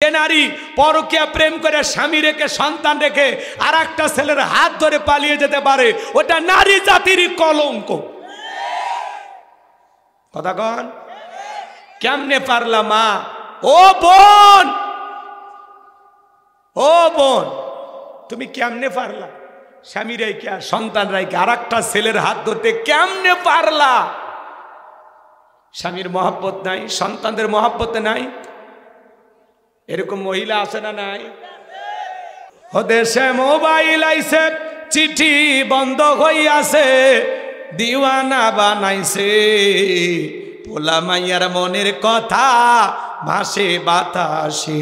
যে নারী পরকীয়া প্রেম করে স্বামী রেখে সন্তান রেখে আর একটা ছেলের হাত ধরে পালিয়ে যেতে পারে, ওটা নারী জাতিরই কলঙ্ক। কথা কন, কেমনে পারলা মা? ও বোন, ও বোন, তুমি কেমনে পারলা স্বামী রেখে আর সন্তান রেখে আর একটা ছেলের হাত ধরতে? কেমনে পারলা? স্বামীর মহব্বত নাই, সন্তানদের মহব্বত নাই, এরকম মহিলা আছে না নাই? ও দেশে মোবাইল আইছে, চিঠি বন্ধ হইয়াছে, দিওয়ানা বানাইছে, পোলা মাইয়ার মনের কথা ভাসে বাতাসে,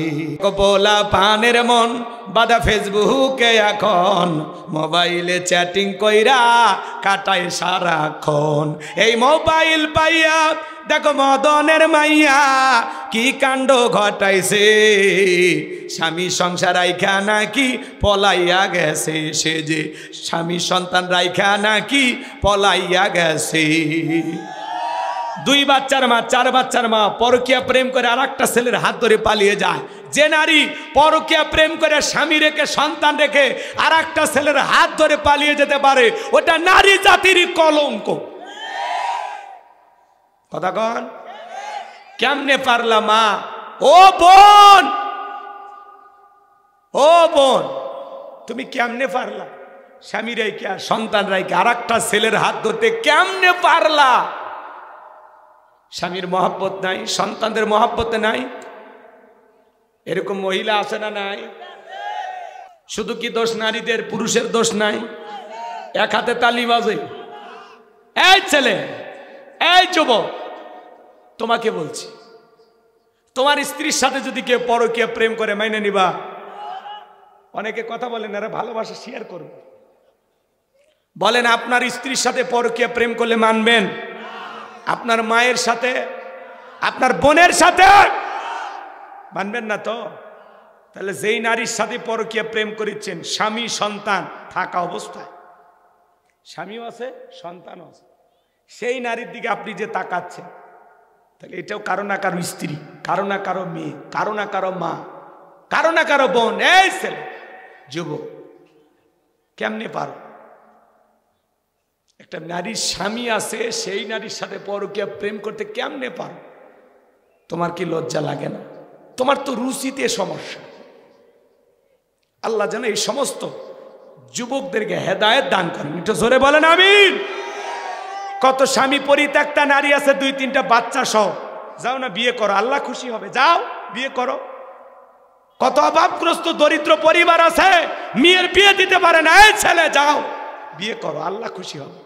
পোলা পানের মন বাদা ফেসবুকে এখন, মোবাইলে চ্যাটিং কইরা কাটায় সারাক্ষণ। এই মোবাইল পাইয়া দেখো মদনের মাইয়া কি কাণ্ড ঘটাইছে, স্বামী সংসার রাইখা নাকি পলাইয়া গেছে, সে যে স্বামী সন্তান রাইখা নাকি পলাইয়া গেছে। দুই বাচ্চার মা, চার বাচ্চার মা পরকীয়া প্রেম করে আর একটা ছেলের হাত ধরে পালিয়ে যায়। যে নারী পরকীয়া প্রেম করে স্বামী রেখে সন্তান রেখে আর একটা ছেলের হাত ধরে পালিয়ে যেতে পারে, ওটা নারী জাতিরই কলঙ্ক। কথা কন, কেমনে পারলা মা? ও বোন, ও বোন, তুমি কেমনে পারলা স্বামী রেখে আর সন্তান রেখে আর একটা ছেলের হাত ধরতে? কেমনে পারলা? স্বামীর মহব্বত নাই, সন্তানদের মহব্বত নাই, এরকম মহিলা আছে না নাই? শুধু কি দোষ নারীদের, পুরুষের দোষ নাই? এক হাতে তালি বাজে। এই ছেলে, এই যুবক, তোমাকে বলছি, তোমার স্ত্রীর সাথে যদি কেউ পরকীয়া প্রেম করে মাইনে নিবা? অনেকে কথা বলেন, আরে ভালোবাসা শেয়ার করব, বলেন আপনার স্ত্রীর সাথে পরকীয়া প্রেম করলে মানবেন? আপনার মায়ের সাথে, আপনার বোনের সাথে মানবেন না তো? তাহলে যেই নারীর সাথে পরকীয়া প্রেম করেছেন, স্বামী সন্তান থাকা অবস্থায়, স্বামীও আছে সন্তানও আছে, সেই নারীর দিকে আপনি যে তাকাচ্ছেন, তাহলে এটাও কারো না কারো স্ত্রী, কারো না কারো মেয়ে, কারো না কারো মা, কারো না কারো বোন। এই ছেলে, যুবক, কেমনে পারো? একটা নারীর স্বামী আছে, সেই নারীর সাথে পরকীয়া প্রেম করতে কেমনে পারো? তোমার কি লজ্জা লাগে না? তোমার তো রুচিতে সমস্যা। আল্লাহ যেন এই সমস্ত যুবকদেরকে হেদায়েত দান করেন। একটু জোরে বলেন আমিন। কত স্বামী পরিত্যক্তা নারী আছে, 2-3টা বাচ্চা সহ, যাও না বিয়ে করো, আল্লাহ খুশি হবে, যাও বিয়ে করো। কত অভাবগ্রস্ত দরিদ্র পরিবার আছে, মেয়ের বিয়ে দিতে পারে না, এই ছেলে যাও বিয়ে করো, আল্লাহ খুশি হবে।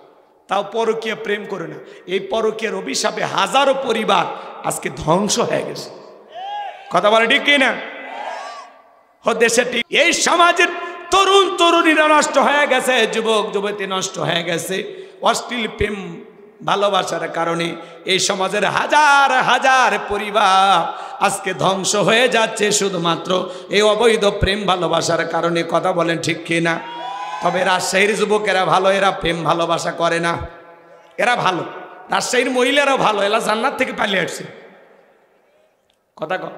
তাও পরকীয়া প্রেম করে না। এই পরকীয়ার অভিশাপে হাজারো পরিবার আজকে ধ্বংস হয়ে গেছে। কথা বলে ঠিক কিনা? দেশে ঠিক, এই সমাজের তরুণ তরুণীরা নষ্ট হয়ে গেছে, যুবক যুবতী নষ্ট হয়ে গেছে অশ্লীল প্রেম ভালোবাসার কারণে। এই সমাজের হাজার হাজার পরিবার আজকে ধ্বংস হয়ে যাচ্ছে শুধুমাত্র এই অবৈধ প্রেম ভালোবাসার কারণে। কথা বলেন ঠিক কিনা? তবে রাজশাহীর যুবকেরা ভালো, এরা প্রেম ভালোবাসা করে না, এরা ভালো। রাজশাহীর মহিলারাও ভালো, এরা জান্নাত থেকে পালিয়ে আসছে। কথা কর,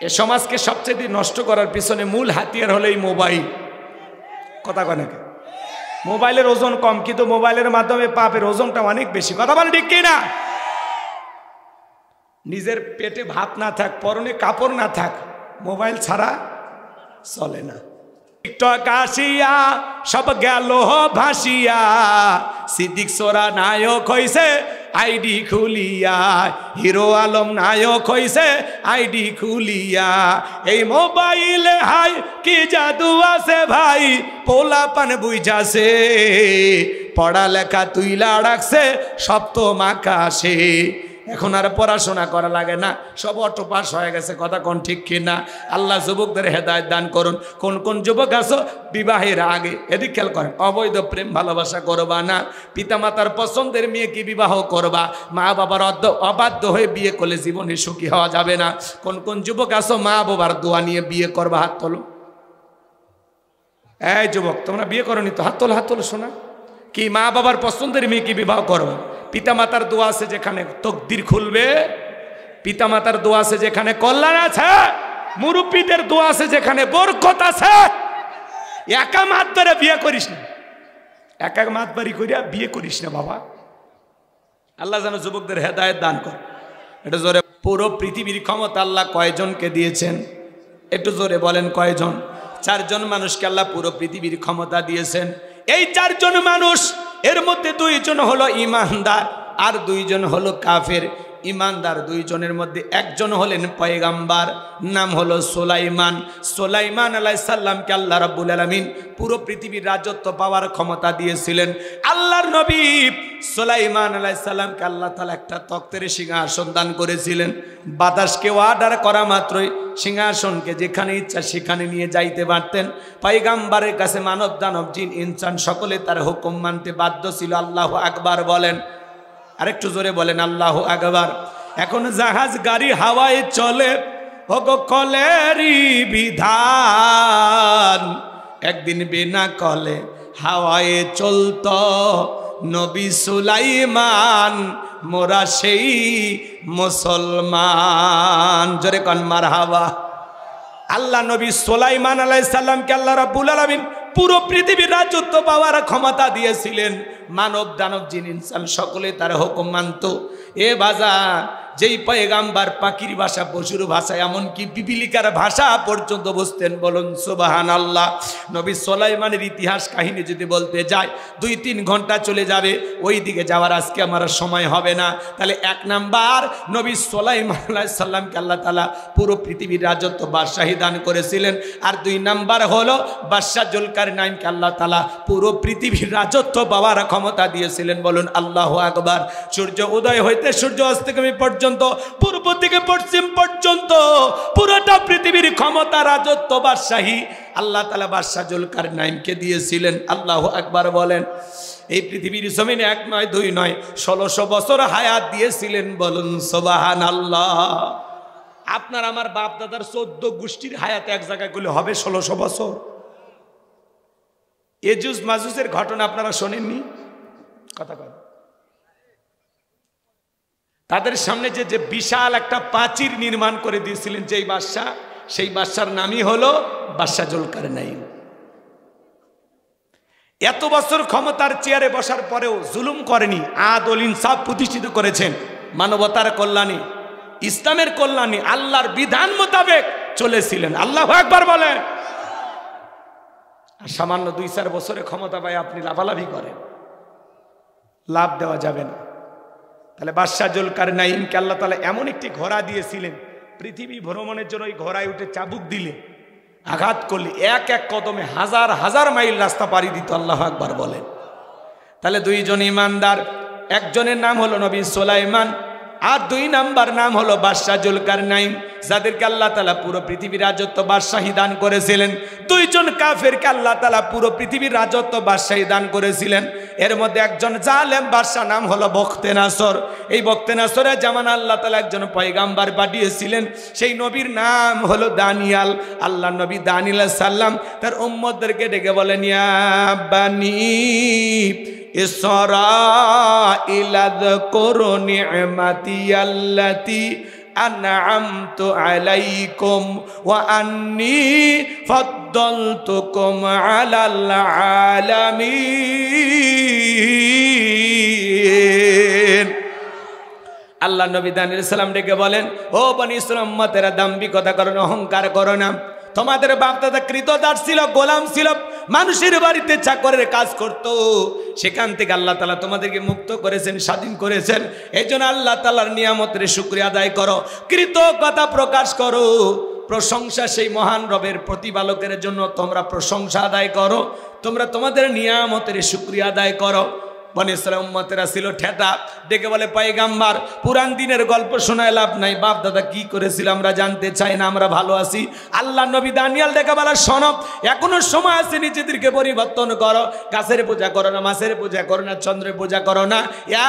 এ সমাজকে সবচেয়ে নষ্ট করার পিছনে মূল হাতিয়ার হলো এই মোবাইল। কথা কয় নাকি? মোবাইলের ওজন কম, কিন্তু মোবাইলের মাধ্যমে পাপের ওজনটা অনেক বেশি। কথা বলে ঠিক কিনা? নিজের পেটে ভাত না থাক, পরনে কাপড় না থাক, মোবাইল ছাড়া চলে না। টিকটক আসিয়া সব গেল ভাসিয়া, সিদ্দিক সোরা নায়ক হইছে আইডি খুলিয়া, হিরো আলম নায়ক হইছে আইডি খুলিয়া। এই মোবাইলে হাই কি জাদু আছে ভাই, পোলা পান বুঝাছে, পড়ালেখা তুইলা রাখছে সপ্তম আকাশে। এখন আর পড়াশোনা করা লাগে না, সব অটো পাস হয়ে গেছে। কথা কোন ঠিক কিনা? আল্লাহ যুবকদের হেদায়েত দান করুন। কোন কোন যুবক আছো বিবাহের আগে, এদিক খেয়াল করেন, অবৈধ প্রেম ভালোবাসা করবা না। পিতামাতার পছন্দের মেয়েকে বিবাহ করবা, মা বাবার অবাধ্য হয়ে বিয়ে করলে জীবনে সুখী হওয়া যাবে না। কোন কোন যুবক আছো মা বাবার দোয়া নিয়ে বিয়ে করবা? হাত তোলো। এই যুবক, তোমরা বিয়ে করনি তো? হাত তোলো, হাত তোলো। শোনা কি, মা বাবার পছন্দের মেয়েকে বিবাহ করবা? পিতামাতার দোয়া আছে যেখানে তকদির খুলবে, পিতামাতার দোয়া আছে যেখানে কল্যাণ আছে, মুরব্বীদের দোয়া আছে, যেখানে বরকত আছে। একা মাত ধরে বিয়ে করিস না, একা মাত বাড়ি করিয়া বিয়ে করিস না বাবা। আল্লাহ যেন যুবকদের হেদায়েত দান করে। এটা জোরে, পুরো পৃথিবীর ক্ষমতা আল্লাহ কয়জনকে দিয়েছেন? একটু জোরে বলেন কয়জন? 4 জন মানুষকে আল্লাহ পুরো পৃথিবীর ক্ষমতা দিয়েছেন। এই 4 জন মানুষ, এর মধ্যে 2 জন হলো ইমানদার আর 2 জন হলো কাফের। ইমানদার 2 জনের মধ্যে 1 জন হলেন পয়গাম্বার, নাম হলো সুলাইমান। সুলাইমান আলাইহিস সালামকে আল্লাহ রাব্বুল আলামিন পুরো পৃথিবীর রাজত্ব পাওয়ার ক্ষমতা দিয়েছিলেন। আল্লাহর নবী সুলাইমান আলাইহিস সালামকে আল্লাহ তাআলা একটা তক্তের সিংহাসন দান করেছিলেন। বাতাসকে অর্ডার করা মাত্রই সিংহাসনকে যেখানে ইচ্ছা সেখানে নিয়ে যাইতে পারতেন। পয়গাম্বারের কাছে মানব দানব জিন ইনসান সকলে তার হুকুম মানতে বাধ্য ছিল। আল্লাহু আকবার বলেন, আরেকটু জোরে বলেন আল্লাহু আকবার। এখন জাহাজ গাড়ি হাওয়ায় চলে, ওগো কলেরই বিধান। একদিন বিনা কলে হাওয়ায় চলত নবী সুলাইমান, মোরা সেই মুসলমান। জোরে কন মারহাবা। আল্লাহ নবী সুলাইমান আলাইহিস সালামকে আল্লাহ রাব্বুল আলামিন পুরো পৃথিবীর রাজত্ব পাওয়ার ক্ষমতা দিয়েছিলেন। মানব দানব জিন ইনসান সকলে তার হুকুম মানত। এ বাজার, যেই পয়গাম্বার পাখির ভাষা, পশুর ভাষা, এমনকি পিপিলিকার ভাষা পর্যন্ত বুঝতেন, বলুন সুবহানাল্লাহ। নবী সুলাইমানের ইতিহাস কাহিনী যদি বলতে যায় 2-3 ঘন্টা চলে যাবে, ওই দিকে যাওয়ার আজকে আমার সময় হবে না। তাহলে 1 নাম্বার, নবী সুলাইমান আলাইহিস সালামকে আল্লাহ তাআলা পুরো পৃথিবীর রাজত্ব বাদশাহী দান করেছিলেন। আর 2 নাম্বার হলো বাদশা জুলকারনাইনকে আল্লাহ তাআলা পুরো পৃথিবীর রাজত্ব পাওয়ার ক্ষমতা দিয়েছিলেন। বলুন আল্লাহু আকবার। সূর্য উদয় হইতে সূর্য অস্তগামী পর্যন্ত, পূর্ব থেকে পশ্চিম পর্যন্ত পুরোটা পৃথিবীর ক্ষমতা, রাজত্ব, বাদশাহী আল্লাহ তাআলা বাদশা জুলকারনাইনকে দিয়েছিলেন। আল্লাহু আকবার বলেন। এই পৃথিবীর জমিনে 1 নয় 2 নয় 1600 বছর হায়াত দিয়েছিলেন। বলুন সুবহানাল্লাহ। আপনার আমার বাপ দাদার 14 গোষ্ঠীর হায়াত এক জায়গায় করলে হবে 1600 বছর। এজুজ মাজুজের ঘটনা আপনারা শোনেননি? কথা বলেন। তাদের সামনে যে বিশাল একটা প্রাচীর নির্মাণ করে দিয়েছিলেন যেই বাদশা, সেই বাদশার নামই হলো বাদশা জুলকারনাইন। এত বছর ক্ষমতার চেয়ারে বসার পরেও জুলুম করেনি, আদল ইনসাফ প্রতিষ্ঠিত করেছেন। মানবতার কল্যাণে, ইসলামের কল্যাণে, আল্লাহর বিধান মোতাবেক চলেছিলেন। আল্লাহু আকবার বলেন। আর সামান্য 2-4 বছরে ক্ষমতা পায় আপনি লাভালাভি করেন, লাভ দেওয়া যাবে না। তাহলে বাদশা জুলকারনাইনকে আল্লাহ তাআলা এমন একটি ঘোড়া দিয়েছিলেন, পৃথিবী ভ্রমণের জন্য ওই ঘোড়ায় উঠে চাবুক দিলে, আঘাত করলে 1 কদমে 1000 মাইল রাস্তা পাড়ি দিত। আল্লাহু আকবার বলেন। তাহলে 2 জন ইমানদার, 1 জনের নাম হলো নবী সুলাইমান আর 2 নাম্বার নাম হলো বাদশা জুলকারনাইন, যাদেরকে আল্লাহ তাআলা পুরো পৃথিবীর রাজত্ব বাদশাহী দান করেছিলেন। 2 জন কাফেরকে আল্লাহ তাআলা পুরো পৃথিবীর রাজত্ব বাদশাহী দান করেছিলেন। এর মধ্যে 1 জন জালেম বাদশা, নাম হলো বখতেনাসর। এই বখতেনাসরের জামানা আল্লাহ তাআলা 1 জন পয়গাম্বার পাঠিয়েছিলেন, সেই নবীর নাম হলো দানিয়াল। আল্লাহ নবী দানিয়াল আলাইহিস সালাম তার উম্মতদেরকে ডেকে বলেন, ইয়া বানি ইসরাঈল আযকুরু নি'মাতি আল্লাতী আন'আমতু আলাইকুম ওয়া আন্নী ফাদ্দালতুকুম আলাল আলামিন। আল্লাহ নবী দানিয়াল আলাইহিস সালাম ডেকে বলেন, ও বনি ইসরাঈল উম্মতেরা, দাম্ভিকতা করো না, অহংকার করো না। তোমাদের বাপ দাদা কৃতদাস ছিল, গোলাম ছিল, মানুষের বাড়িতে চাকরের কাজ করত। সেখান থেকে আল্লাহ তাআলা তোমাদেরকে মুক্ত করেছেন, স্বাধীন করেছেন। এই জন্য আল্লাহ তাআলার নিয়ামতের শুকরিয়া আদায় করো, কৃতজ্ঞতা প্রকাশ করো। প্রশংসা সেই মহান রবের, প্রতিপালকের জন্য তোমরা প্রশংসা আদায় করো, তোমরা তোমাদের নিয়ামতের শুকরিয়া আদায় করো। বনি ইসরাঈল উম্মতেরা ছিল ঠেটা, ডেকে বলে, পয়গাম্বার, পুরান দিনের গল্প শোনায় লাভ নাই, বাপ দাদা কি করেছিল আমরা জানতে চাই না, আমরা ভালো আছি। আল্লাহ নবী দানিয়াল ডেকে বলে, শোনো, এখনো সময় আছে, নিজেদেরকে পরিবর্তন করো। গাছের পূজা করো না, মাছের পূজা করো না, চন্দ্রের পূজা করো না,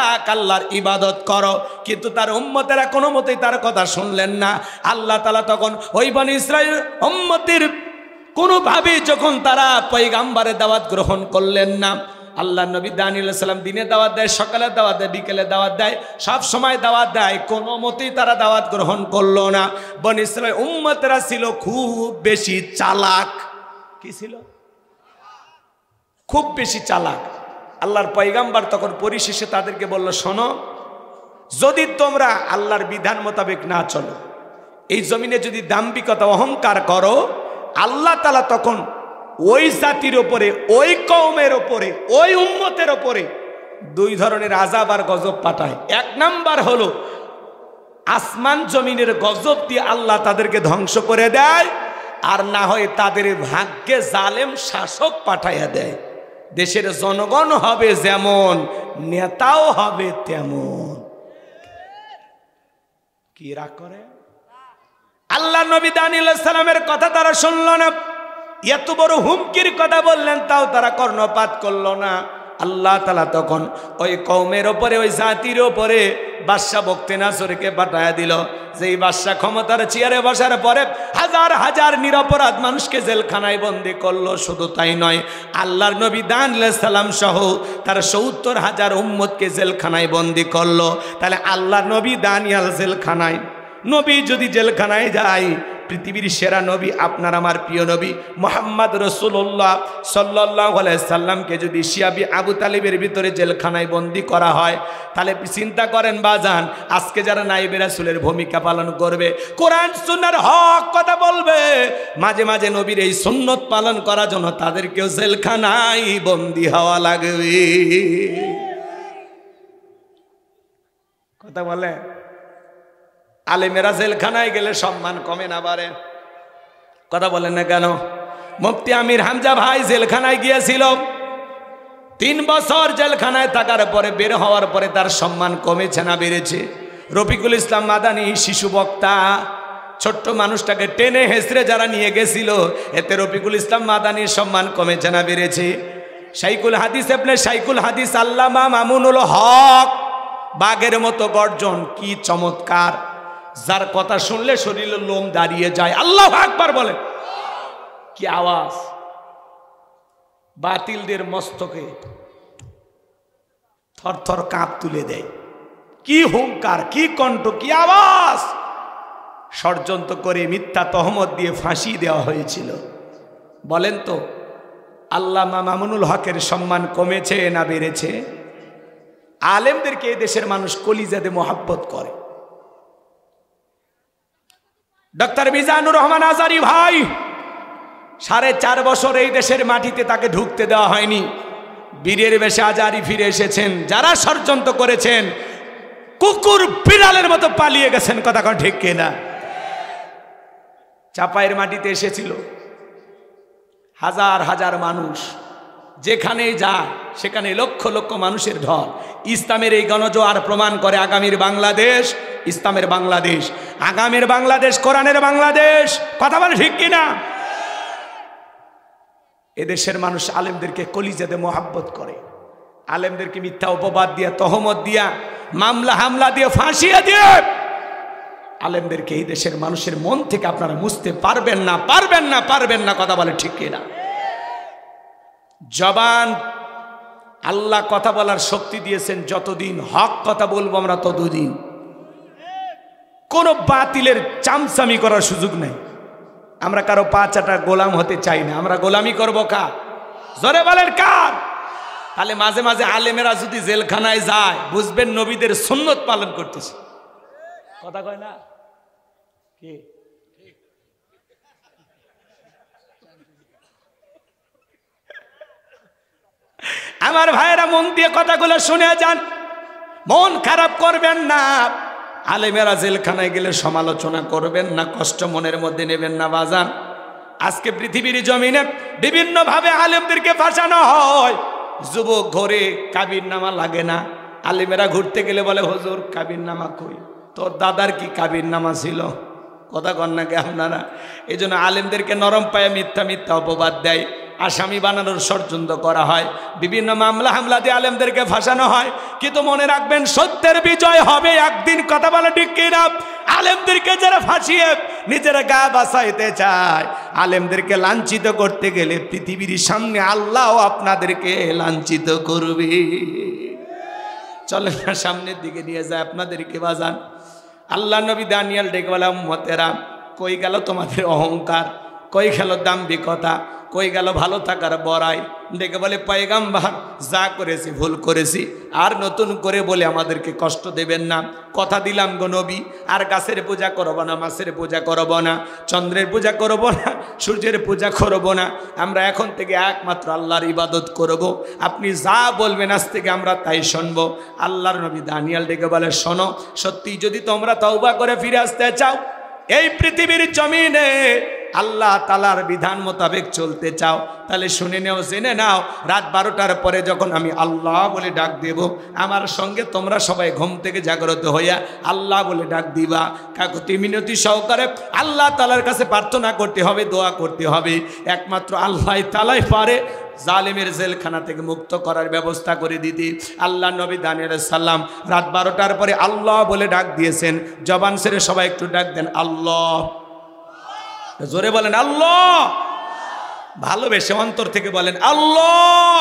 এক আল্লাহর ইবাদত করো। কিন্তু তার উম্মতেরা কোনো মতেই তার কথা শুনলেন না। আল্লাহ তাআলা তখন ওই বনি ইসরাঈল উম্মতের কোনোভাবেই যখন তারা পয়গাম্বারের দাওয়াত গ্রহণ করলেন না, আল্লাহ নবী দানিয়েল আলাইহিস সালাম দিনে দাওয়াত দেয়, সকালে দাওয়াত দেয়, বিকেলে দাওয়াত দেয়, সব সময় দাওয়াত দেয়, কোনো মতেই তারা দাওয়াত গ্রহণ করলো না। বনী ইসরাঈল উম্মতরা ছিল খুব বেশি চালাক। কি ছিল? খুব বেশি চালাক। আল্লাহর পয়গাম্বর তখন পরিশেষে তাদেরকে বলল, শোনো, যদি তোমরা আল্লাহর বিধান মোতাবেক না চলো, এই জমিনে যদি দাম্ভিকতা অহংকার করো, আল্লাহ তাআলা তখন ওই জাতির ওপরে, ওই কওমের ওপরে, ওই উম্মতের ওপরে দুই ধরনের আযাব আর গজব পাঠায়। এক নাম্বার হলো আসমান জমিনের গজব দিয়ে আল্লাহ তাদেরকে ধ্বংস করে দেয়, আর না হয় তাদের ভাগ্যে জালেম শাসক পাঠাইয়া দেয়। দেশের জনগণ হবে যেমন, নেতাও হবে তেমন। কি রাগ করে? আল্লাহ নবী দানিয়েল আলাইহিস সালামের কথা তারা শুনল না। এত বড় হুমকির কথা বললেন, তাও তারা কর্ণপাত করল না। আল্লাহ তাআলা তখন ওই কওমের ওপরে, ওই জাতির ওপরে বাদশাহ বখতিয়ানাসরকে পাঠায়া দিল। যেই বাদশাহ ক্ষমতার চেয়ারে বসার পরে হাজার হাজার নিরপরাধ মানুষকে জেলখানায় বন্দী করলো। শুধু তাই নয়, আল্লাহর নবী দানিয়েল আলাইহিস সালাম সহ তার ৭০,০০০ উম্মতকে জেলখানায় বন্দী করলো। তাহলে আল্লাহর নবী দানিয়েল জেলখানায়, নবী যদি জেলখানায় যায়, পৃথিবীর সেরা নবী, আপনার আমার প্রিয় নবী মুহাম্মদ রাসূলুল্লাহ সাল্লাল্লাহু আলাইহি সাল্লামকে যদি শিয়াবি আবু তালিবের ভিতরে জেলখানায় বন্দী করা হয়, তাহলে চিন্তা করেন বাজান, আজকে যারা নায়েবে রাসূলের ভূমিকা পালন করবে, কোরআন সুন্নাহর হক কথা বলবে, মাঝে মাঝে নবীর এই সুন্নত পালন করার জন্য তাদেরকেও জেলখানায় বন্দী হওয়া লাগবে। কথা বলে, আলেমেরা জেলখানায় গেলে সম্মান কমে না বাড়ে? কথা বলেন না কেন? মুফতি আমির হামজা ভাই জেলখানায় গিয়েছিল, 3 বছর জেলখানায় থাকার পরে বের হওয়ার পরে তার সম্মান কমেছে না বেড়েছে? রফিকুল ইসলাম মাদানী শিশু বক্তা, ছোট্ট মানুষটাকে টেনে হেসড়ে যারা নিয়ে গেছিল, এতে রফিকুল ইসলাম মাদানীর সম্মান কমেছে না বেড়েছে? শাইখুল হাদিস ইবনে শাইখুল হাদিস আল্লামা মামুনুল হক, বাঘের মতো গর্জন, কি চমৎকার! যার কথা শুনলে শরীরের লোম দাঁড়িয়ে যায়। আল্লাহু আকবার বলে, কি আওয়াজ! বাতিলদের মস্তকে থরথর কাঁপ তুলে দেয়। কি হুঙ্কার, কি কণ্ঠ, কি আওয়াজ! ষড়যন্ত্র করে মিথ্যা তহমত দিয়ে ফাঁসি দেওয়া হয়েছিল। বলেন তো, আল্লামা মামুনুল হকের সম্মান কমেছে না বেড়েছে? আলেমদেরকে এই দেশের মানুষ কলিজাতে মোহাব্বত করে। ডক্টর মিজানুর রহমান আজারি ভাই 4.5 বছর এই দেশের মাটিতে তাকে ঢুকতে দেওয়া হয়নি। বীরের বেশে আজারি ফিরে এসেছেন। যারা ষড়যন্ত্র করেছেন কুকুর বিড়ালের মতো পালিয়ে গেছেন। কথা কোন ঠিক কিনা? চাপাইয়ের মাটিতে এসেছিল হাজার হাজার মানুষ, যেখানেই যায় সেখানে লক্ষ লক্ষ মানুষের ঢল। ইসলামের এই গণজোয়ার প্রমাণ করে আগামীর বাংলাদেশ ইসলামের বাংলাদেশ, আগামীর বাংলাদেশ কোরআনের বাংলাদেশ। কথা বলে ঠিক কিনা? এদেশের মানুষ আলেমদেরকে কলিজাতে মোহাব্বত করে। আলেমদেরকে মিথ্যা অপবাদ দিয়া, তহমত দিয়া, মামলা হামলা দিয়ে, ফাঁসিয়ে দিয়ে আলেমদেরকে এই দেশের মানুষের মন থেকে আপনারা মুছতে পারবেন না, পারবেন না, পারবেন না। কথা বলে ঠিক কিনা? জবান আল্লাহ কথা বলার শক্তি দিয়েছেন, যতদিন হক কথা বলবো আমরা ততদিন। কোন বাতিলের চামচামি করার সুযোগ নেই। আমরা কারো পা চাটা গোলাম হতে চাই না। আমরা গোলামি করব কার? জোরে বলেন কার? তাহলে মাঝে মাঝে আলেমেরা যদি জেলখানায় যায়, বুঝবেন নবীদের সুন্নত পালন করতেছে। কথা কয় না কি? আমার ভাইয়েরা মন দিয়ে কথাগুলো শুনে যান, মন খারাপ করবেন না। আলেমেরা জেলখানায় গেলে সমালোচনা করবেন না, কষ্ট মনের মধ্যে নেবেন না বাজান। আজকে পৃথিবীর জমিনে বিভিন্ন ভাবে আলেমদেরকে ফাঁসানো হয়। যুবক ঘরে কাবির নামা লাগে না, আলেমেরা ঘুরতে গেলে বলে হুজুর কাবির নামা কই? তোর দাদার কি কাবির নামা ছিল? কথা কন না কে আপনারা? এই জন্য আলেমদেরকে নরম পায়ে মিথ্যা মিথ্যা অপবাদ দেয়। আসামি বানানোর ষড়যন্ত্র করা হয়, বিভিন্ন মামলা হামলা দিয়ে আলেমদেরকে ফাঁসানো হয়। কিন্তু মনে রাখবেন, সত্যের বিজয় হবে একদিন। কথা বলে ঠিক কিনা? আলেমদেরকে যারা ফাঁসিয়ে নিজেরা গা বাঁচাইতে চায়, আলেমদেরকে লাঞ্ছিত করতে গেলে পৃথিবীর সামনে আল্লাহ আপনাদেরকে লাঞ্ছিত করবে। চলেন না সামনের দিকে নিয়ে যায় আপনাদেরকে বাজান। আল্লাহ নবী দানিয়েল ডেকে বলে, উম্মতেরা কই গেল তোমাদের অহংকার, কই গেল দাম্ভিকতা, কই গেল ভালো থাকার বড়াই? ডেকে বলে, পয়গাম্বর যা করেছি ভুল করেছি, আর নতুন করে বলে আমাদেরকে কষ্ট দেবেন না। কথা দিলাম গো নবী, আর গাছের পূজা করব না, মাছের পূজা করব না, চন্দ্রের পূজা করব না, সূর্যের পূজা করব না। আমরা এখন থেকে একমাত্র আল্লাহর ইবাদত করব। আপনি যা বলবেন আজ থেকে আমরা তাই শুনব। আল্লাহর নবী দানিয়েল ডেকে বলে, শোনো, সত্যি যদি তোমরা তওবা করে ফিরে আসতে চাও, এই পৃথিবীর জমিনে আল্লাহ তাআলার বিধান মোতাবেক চলতে চাও, তাহলে শুনে নাও, জেনে নাও, রাত 12টার পরে যখন আমি আল্লাহ বলে ডাক দেব, আমার সঙ্গে তোমরা সবাই ঘুম থেকে জাগ্রত হইয়া আল্লাহ বলে ডাক দিবা। কাকুতি মিনতি সহকারে আল্লাহ তাআলার কাছে প্রার্থনা করতে হবে, দোয়া করতে হবে। একমাত্র আল্লাহ তাআলাই পারে জালেমের জেলখানা থেকে মুক্ত করার ব্যবস্থা করে দিতে। আল্লাহ নবী দানিয়েল সাল্লাম রাত 12টার পরে আল্লাহ বলে ডাক দিয়েছেন। জবান ছেড়ে সবাই একটু ডাক দেন, আল্লাহ। জোরে বলেন আল্লাহ, ভালোবেসে অন্তর থেকে বলেন আল্লাহ,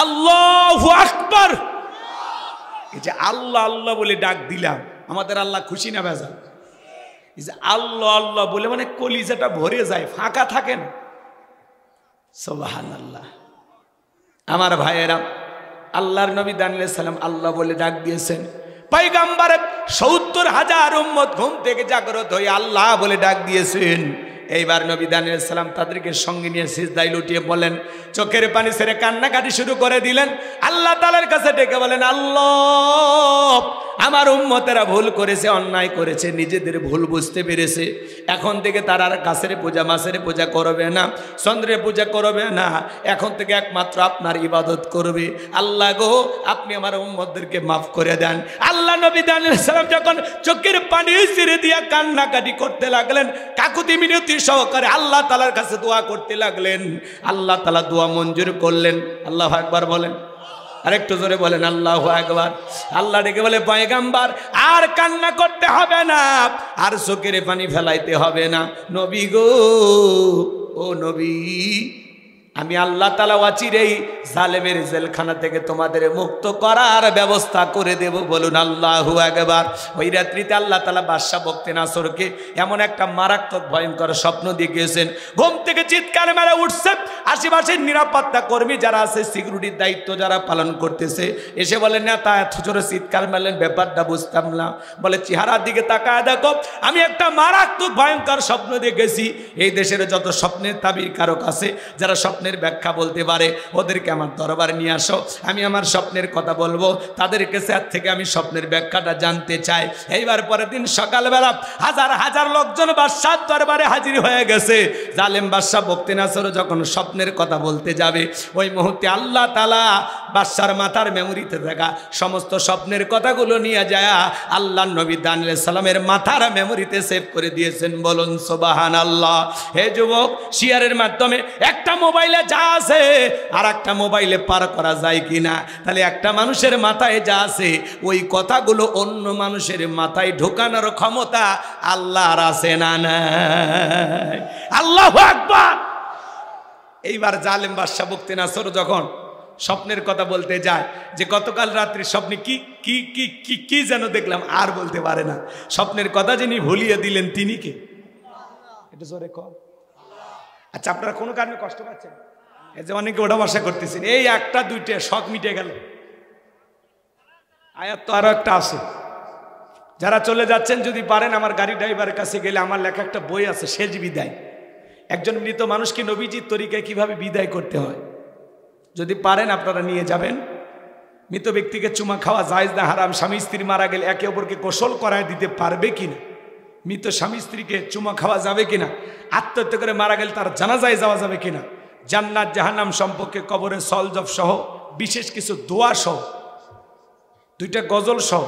আল্লাহু আকবার। এই যে আল্লাহ আল্লাহ বলে ডাক দিলাম, আমাদের আল্লাহ খুশি না বেজার? এই যে আল্লাহ আল্লাহ বলে মানে কলিজাটা ভরে যায়, ফাঁকা থাকে না। সুবহানাল্লাহ। আমার ভাইয়েরা, আল্লাহর নবী দানিয়েল সাল্লাম আল্লাহ বলে ডাক দিয়েছেন। পয়গম্বরের ৭০,০০০ উম্মত ঘুম থেকে জাগ্রত হয়ে আল্লাহ বলে ডাক দিয়েছেন। এইবার নবী দানিয়েল সাল্লাম তাদেরকে সঙ্গে নিয়ে সিজদায় লুটিয়ে বলেন, চোখের পানি ছেড়ে কান্নাকাটি শুরু করে দিলেন। আল্লাহ তাআলার কাছে ডেকে বলেন, আল্লাহ, আমার উম্মতেরা ভুল করেছে, অন্যায় করেছে, নিজেদের ভুল বুঝতে পেরেছে। এখন থেকে তারা আর গাছের পূজা, মাছের পূজা করবে না, চন্দ্রের পূজা করবে না, এখন থেকে একমাত্র আপনার ইবাদত করবে। আল্লাহ গো, আপনি আমার উম্মতদেরকে মাফ করে দেন। আল্লাহ নবী দানিয়েল সাল্লাম যখন চোখের পানি ছেড়ে দিয়া কান্নাকাটি করতে লাগলেন, কাকুতি মিনতি সহকারে আল্লাহ তাআলার কাছে দোয়া করতে লাগলেন, আল্লাহ তাআলা দোয়া মঞ্জুর করলেন। আল্লাহু আকবার বলেন, আরেকটু জোরে বলেন আল্লাহু আকবার। আল্লাহ ডেকে বলে, পয়গম্বর আর কান্না করতে হবে না, আর চোখের পানি ফেলাইতে হবে না। নবী গো, ও নবী, আমি আল্লাহ তাআলা অচিরেই জালেমের জেলখানা থেকে তোমাদের মুক্ত করার ব্যবস্থা করে দেব। বলুন আল্লাহু আকবার। ওই রাত্রিতে আল্লাহ তাআলা বাদশা বখতিয়ানসরকে এমন একটা মারাত্মক ভয়ঙ্কর স্বপ্ন দেখিয়েছেন। ঘুম থেকে চিৎকার মেরে উঠছে। আশেপাশের নিরাপত্তা কর্মী যারা আছে, সিকিউরিটির দায়িত্ব যারা পালন করতেছে, এসে বলেন, না তা এত জোরে চিৎকার মারলেন, ব্যাপারটা বুঝতাম না। বলে, চেহারার দিকে তাকায় দেখো, আমি একটা মারাত্মক ভয়ঙ্কর স্বপ্ন দেখেছি। এই দেশের যত স্বপ্নের তাবির কারক আছে, যারা স্বপ্নের ব্যাখ্যা বলতে পারে, ওদেরকে আমার দরবারে নিয়ে আসো, আমি আমার স্বপ্নের কথা বলবো, তাদের কাছে থেকে আমি স্বপ্নের ব্যাখ্যাটা জানতে চাই। এইবার পরের দিন সকালবেলা হাজার হাজার লোকজন বাদশার দরবারে হাজির হয়ে গেছে। জালেম বাদশা বখতিয়ানসর যখন স্বপ্নের কথা বলতে যাবে, ওই মুহূর্তে আল্লাহ তাআলা বাদশার মাথার মেমোরিতে থাকা সমস্ত স্বপ্নের কথাগুলো নিয়ে যায় আল্লাহর নবী দানিয়েল সাল্লামের মাথার মেমোরিতে সেভ করে দিয়েছেন। বলুন সুবহানাল্লাহ। হে যুবক, শেয়ারের মাধ্যমে একটা মোবাইলে যা আছে আর একটা মোবাইলে পার করা যায় কিনা? তাহলে একটা মানুষের মাথায় যা আছে, ওই কথাগুলো অন্য মানুষের মাথায় ঢোকানোর ক্ষমতা আল্লাহর আছে না নাই? আল্লাহু আকবার। এইবার জালেম বাদশা বখতিয়ানসর যখন স্বপ্নের কথা বলতে যায়, যে গতকাল রাত্রি স্বপ্নে কি কি কি কি কি যেন দেখলাম, আর বলতে পারে না। স্বপ্নের কথা যিনি ভুলিয়ে দিলেন তিনি কে? এটা জোরে কর। আচ্ছা, আপনারা কোনো কারণে কষ্ট পাচ্ছেন? এই যে অনেকে ওটা বসা করতেছেন, এই একটা দুইটা শখ মিটে গেল। আয়াত তো আরো একটা আছে। যারা চলে যাচ্ছেন, যদি পারেন আমার গাড়ি ড্রাইভারের কাছে গেলে আমার লেখা একটা বই আছে, শেষ বিদায়। একজন মৃত মানুষকে নবীজির তরিকায় কিভাবে বিদায় করতে হয়, যদি পারেন আপনারা নিয়ে যাবেন। মৃত ব্যক্তিকে চুমা খাওয়া জায়েজ না হারাম? স্বামী স্ত্রী মারা গেলে একে অপরকে গোসল করায় দিতে পারবে কিনা? মৃত স্বামী স্ত্রীকে চুমা খাওয়া যাবে কিনা? আত্মহত্যা করে মারা গেলে তার জানাজায় যাওয়া যাবে কিনা? জান্নাত জাহান্নাম সম্পর্কে, কবরের সলজব সহ বিশেষ কিছু দোয়া সহ, দুইটা গজল সহ,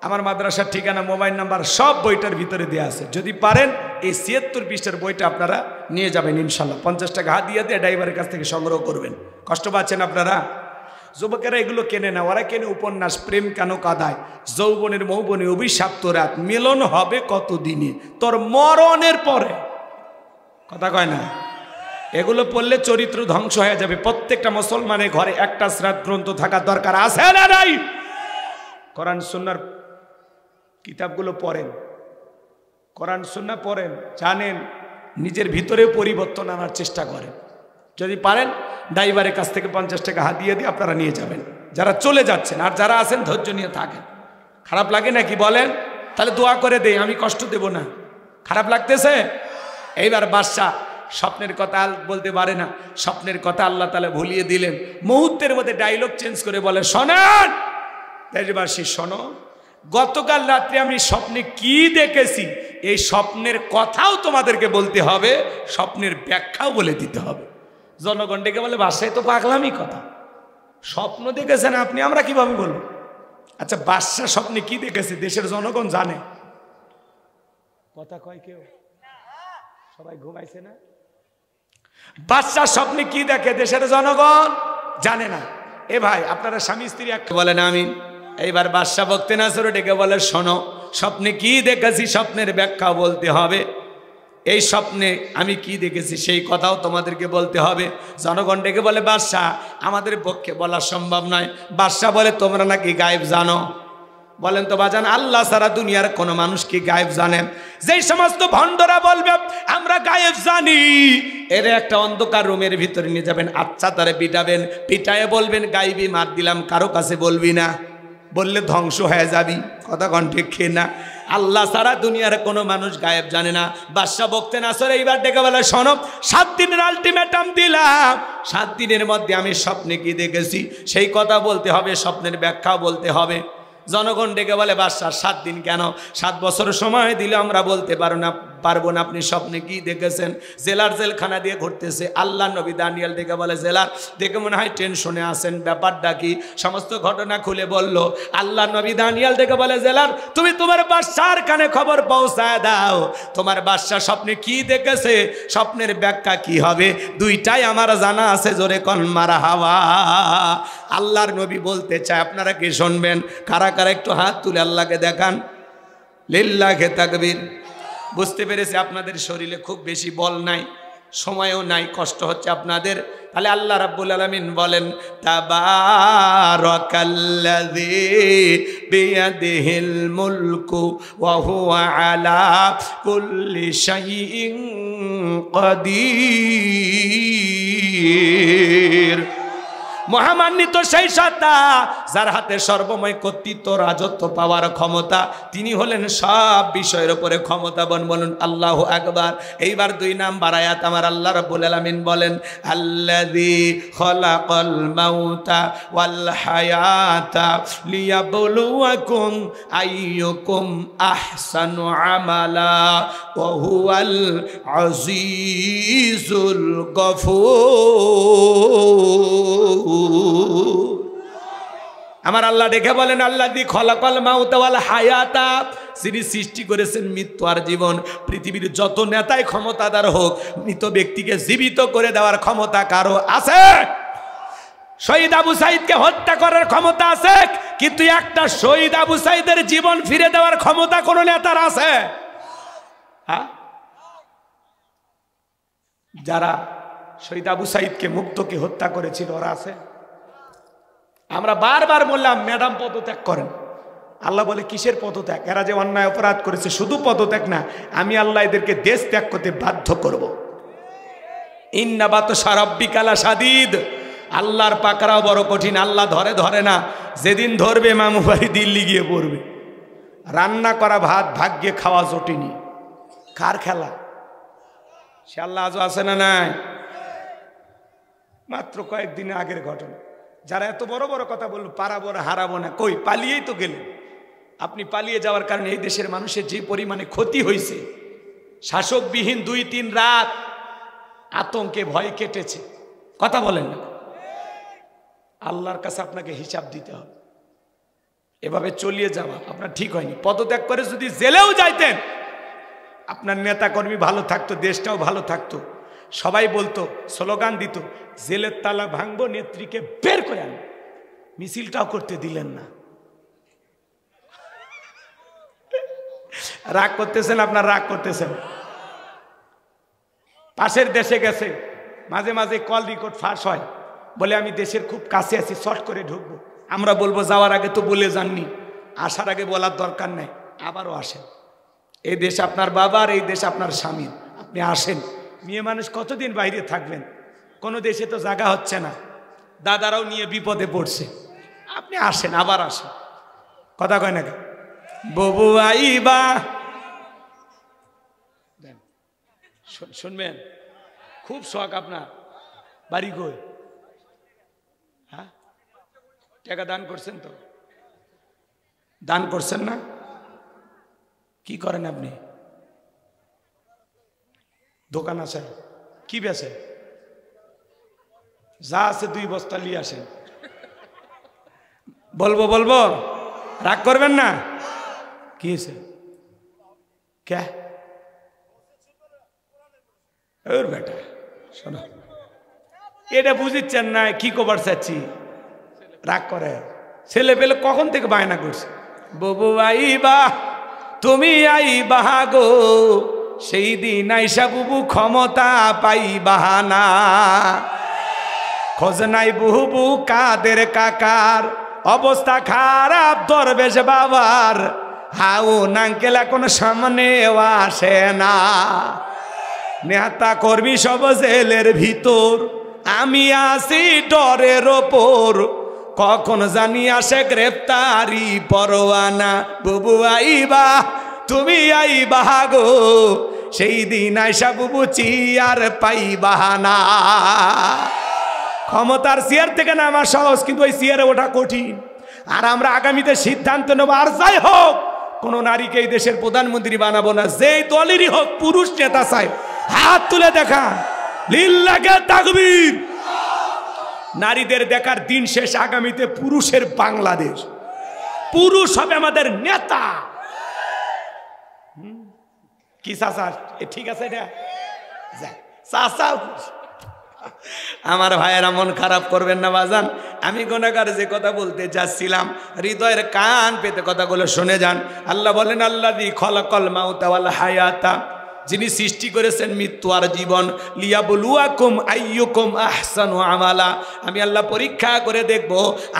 আমার মাদ্রাসার ঠিকানা, মোবাইল নাম্বার সব বইটার ভিতরে দেওয়া আছে। যদি পারেন এই ৭৬ পৃষ্ঠার বইটা আপনারা নিয়ে যাবেন ইনশাল্লাহ। 50 টাকা হাত দিয়ে ড্রাইভারের কাছ থেকে সংগ্রহ করবেন। কষ্ট পাচ্ছেন আপনারা? যুবকেরা এগুলো কেনে না, ওরা কেনে উপন্যাস, প্রেম কেন কাদায়, যৌবনের মৌবনে, অভিশাপ্ত রাত, মিলন হবে কতদিনে, তোর মরণের পরে। কথা কয় না? এগুলো পড়লে চরিত্র ধ্বংস হয়ে যাবে। প্রত্যেকটা মুসলমানের ঘরে একটা সিরাত গ্রন্থ থাকা দরকার, আছে না নাই? কোরআন সুন্নাহর কিতাবগুলো পড়েন, কোরআন সুন্নাহ পড়েন, জানেন, নিজের ভিতরেও পরিবর্তন আনার চেষ্টা করেন। যদি পারেন ড্রাইভারের কাছ থেকে 50 টাকা হাত দিয়ে আপনারা নিয়ে যাবেন, যারা চলে যাচ্ছেন। আর যারা আছেন ধৈর্য নিয়ে থাকেন। খারাপ লাগে নাকি বলেন? তাহলে দোয়া করে দেই, আমি কষ্ট দেব না। খারাপ লাগতেছে? এইবার বাদশা স্বপ্নের কথা বলতে পারে না, স্বপ্নের কথা আল্লাহ তাআলা ভুলিয়ে দিলেন। মুহূর্তের মধ্যে ডায়লগ চেঞ্জ করে বলে, শোনেন দেশবাসী, শোনো, গতকাল রাত্রে আমি স্বপ্নে কি দেখেছি, এই স্বপ্নের কথাও তোমাদেরকে বলতে হবে, স্বপ্নের ব্যাখ্যাও বলে দিতে হবে। জনগণ ডেকে বলে, বাদশাহ তো পাগলামি কথা, স্বপ্ন দেখেছেন আপনি, আমরা কিভাবে বলবো? আচ্ছা, বাদশা স্বপ্নে কি দেখেছে দেশের জনগণ জানে? কথা কয় কেউ? সবাই ঘুমাইছে না? বাদশা স্বপ্নে কি দেখে দেশের জনগণ জানে না। এ ভাই, আপনারা স্বামী স্ত্রী এক বলেন আমিন। এইবার বাদশা বক্তে নাসর ডেকে বলে, শোনো, স্বপ্নে কি দেখেছি স্বপ্নের ব্যাখ্যা বলতে হবে। এই স্বপ্নে আমি কি দেখেছি সেই কথাও তোমাদেরকে বলতে হবে। জনগণ ডেকে বলে, বাদশা আমাদের পক্ষে বলা সম্ভব নয়। বাদশা বলে, তোমরা নাকি গায়েব জানো? বলেন তো বাজান, আল্লাহ সারা দুনিয়ার কোন মানুষ কি গায়েব জানে? যেই সমস্ত ভণ্ডরা বলবে আমরা গায়েব জানি, এর একটা অন্ধকার রুমের ভিতরে নিয়ে যাবেন, আচ্ছা তারে পিটাবেন, পিটায়ে বলবেন গায়েবী মার দিলাম, কারো কাছে বলবি না, বললে ধ্বংস হয়ে যাবি। কথা কন ঠিক না? আল্লাহ সারা দুনিয়ার কোনো মানুষ গায়েব জানে না। বাদশা বক্তে নাসর এইবার ডেকে বলে, শোনো, 7 দিনের আলটিমেটাম দিলাম, 7 দিনের মধ্যে আমি স্বপ্নে কি দেখেছি সেই কথা বলতে হবে, স্বপ্নের ব্যাখ্যা বলতে হবে। জনগণ ডেকে বলে, বাদশা 7 দিন কেন, 7 বছর সময় দিলে আমরা বলতে পারবো না আপনি স্বপ্নে কি দেখেছেন। জেলার জেলখানা দিয়ে ঘুরতেছে। আল্লাহ নবী দানিয়েল ডেকে বলে, জেলার দেখে মনে হয় টেনশনে আছেন, ব্যাপারটা কি? সমস্ত ঘটনা খুলে বলল। আল্লাহ নবী দানিয়েল ডেকে বলে, জেলার তুমি তোমার বাদশার কানে খবর পৌঁছায় দাও, তোমার বাদশা স্বপ্নে কি দেখেছে, স্বপ্নের ব্যাখ্যা কি হবে, দুইটাই আমার জানা আছে। জোরে কোন মারহাবা। আল্লাহর নবী বলতে চায়, আপনারা কি শুনবেন? কারা কারা একটু হাত তুলে আল্লাহকে দেখান, লিল্লাহে তাকবীর। বুঝতে পেরেছি আপনাদের শরীরে খুব বেশি বল নাই, সময়ও নাই, কষ্ট হচ্ছে আপনাদের। তাহলে আল্লাহ রাব্বুল আলামিন বলেন, তাবারাকাল্লাযী বিয়াদিহিল মুলকু ওয়া হুয়া আলা কুল্লি শাইইন কাদির। মহামান্বিত সেই সত্তা যার হাতে সর্বময় কর্তৃত্ব, রাজত্ব পাওয়ার ক্ষমতা, তিনি হলেন সব বিষয়ের উপরে ক্ষমতাবান। বলুন আল্লাহু আকবার। এইবার 2 নাম্বার আয়াত আমার আল্লাহ রাব্বুল আলামিন বলেন, আল্লাযী খলাকাল মাউতা ওয়াল হায়াতা লিয়াবলুয়াকুম আইয়ুকুম আহসানু আমালা ওয়া হুয়াল আজিজুল গফুর। আমার আল্লাহ দেখে বলেন, আল্লাযী খলাকাল মাউতা ওয়াল হায়াতা, যিনি সৃষ্টি করেছেন মৃত্যু আর জীবন। পৃথিবীর যত নেতাই ক্ষমতাদার হোক, মৃত ব্যক্তিকে জীবিত করে দেওয়ার ক্ষমতা কারো আছে? শহীদ আবু সাইদকে হত্যা করার ক্ষমতা আছে, কিন্তু একটা শহীদ আবু সাইদের জীবন ফিরে দেওয়ার ক্ষমতা কোন নেতার আছে? হ্যাঁ, যারা শহীদ আবু সাইদকে, মুগ্ধকে হত্যা করেছিল, ওরা আছে? আমরা বারবার বললাম ম্যাডাম পদত্যাগ করেন। আল্লাহ বলে, কিসের পদত্যাগ? এরা যে অন্যায় অপরাধ করেছে, শুধু পদত্যাগ না, আমি আল্লাহ এদেরকে দেশ ত্যাগ করতে বাধ্য করব। ইন্না বাতশা রাব্বিকা লাশাদীদ। আল্লাহর পাকড়াও বড় কঠিন। আল্লাহ ধরে না, যেদিন ধরবে মামু বাড়ি দিল্লি গিয়ে পড়বে। রান্না করা ভাত ভাগ্যে খাওয়া জটিনি, কার খেলা? সে আল্লাহ আজও আছে না নাই? মাত্র কয়েকদিন আগের ঘটনা। যারা এত বড় বড় কথা বলল, পারাবো না, হারাবো না, কই পালিয়েই তো গেলেন। আপনি পালিয়ে যাওয়ার কারণে এই দেশের মানুষের যে পরিমাণে ক্ষতি হয়েছে, শাসকবিহীন 2-3 রাত আতঙ্কে ভয় কেটেছে। কথা বলেন না? আল্লাহর কাছে আপনাকে হিসাব দিতে হবে। এভাবে চলিয়ে যাওয়া আপনার ঠিক হয়নি। পদত্যাগ করে যদি জেলেও যাইতেন, আপনার নেতাকর্মী ভালো থাকতো, দেশটাও ভালো থাকতো। সবাই বলতো, স্লোগান দিত, জেলের তালা ভাঙবো, নেত্রীকে বের করে আন। মিছিলটাও করতে দিলেন না। রাগ করতেছেন, আপনার রাগ করতেছেন। পাশের দেশে গেছে, মাঝে মাঝে কল রেকর্ড ফাঁস হয়, বলে আমি দেশের খুব কাছে আছি, শর্ট করে ঢুকবো। আমরা বলবো যাওয়ার আগে তো বলে যাননি, আসার আগে বলার দরকার নেই, আবারও আসেন। এই দেশ আপনার বাবার, এই দেশ আপনার স্বামীর, আপনি আসেন। মেয়ে মানুষ কতদিন বাইরে থাকবেন? কোনো দেশে তো জায়গা হচ্ছে না, দাদারাও নিয়ে বিপদে পড়ছে। আপনি আসেন, আবার আসেন। কথা কয় নাকি? ববু আইবা, শুনবেন? খুব শখ আপনার। বাড়ি কই? হ্যাঁ, টাকা দান করছেন তো? দান করছেন না? কি করেন আপনি? দোকান আছে? কি বেচে? যা আছে 2 বস্তা নিয়ে আসেন। বলবো বলবো, রাগ করবেন না? কি হয়েছে? কে? ওর বেটা, শোনো, এটা বুঝিচ্ছেন না কি কবার চাচ্ছি? রাগ করে। ছেলে পেলে কখন থেকে বায়না করছে, ববু আইবা, তুমি আইবা গো, সেই দিন আইসা বুবু ক্ষমতা পাইবা না। খোঁজ নাই বুবু কাদের কাকার, অবস্থা খারাপ দরবেশ বাবার, হাউ নাঙ্কেল এখন সামনে আসে না। নেতা কর্মী সব জেলের ভিতর, আমি আসি ডরের ওপর, কখন জানি আসে গ্রেফতারি পরোয়ানা। বুবু আইবা, তুমি আইবা গো, সেই দিন আইসা বুবু চিয়ার পাইবা না। ক্ষমতার চেয়ার থেকে নামা সহজ, কিন্তু ওই চেয়ারে ওঠা কঠিন। আর আমরা আগামীতে সিদ্ধান্ত নেব, আর যাই হোক, কোন নারীকে এই দেশের প্রধানমন্ত্রী বানাবো না। যেই দলেরই হোক, পুরুষ নেতা চাই, হাত তুলে দেখা, লিল্লাহে তাকবীর। নারীদের দেখার দিন শেষ। আগামীতে পুরুষের বাংলাদেশ, পুরুষ হবে আমাদের নেতা। কি চাচা, ঠিক আছে? এটা চাচা, আমার ভাইয়েরা মন খারাপ করবেন না বাজান। আমি গুনাহগার যে কথা বলতে যাচ্ছিলাম, হৃদয়ের কান পেতে কথাগুলো শুনে যান। আল্লাহ বলেন, আল্লাযী খলাকাল মাউতা ওয়াল হায়াতা, যিনি সৃষ্টি করেছেন মৃত্যু আর জীবন, লিয়াবলুয়াকুম আইয়ুকুম আহসানু আমালা। আমি আল্লাহ পরীক্ষা করে দেখব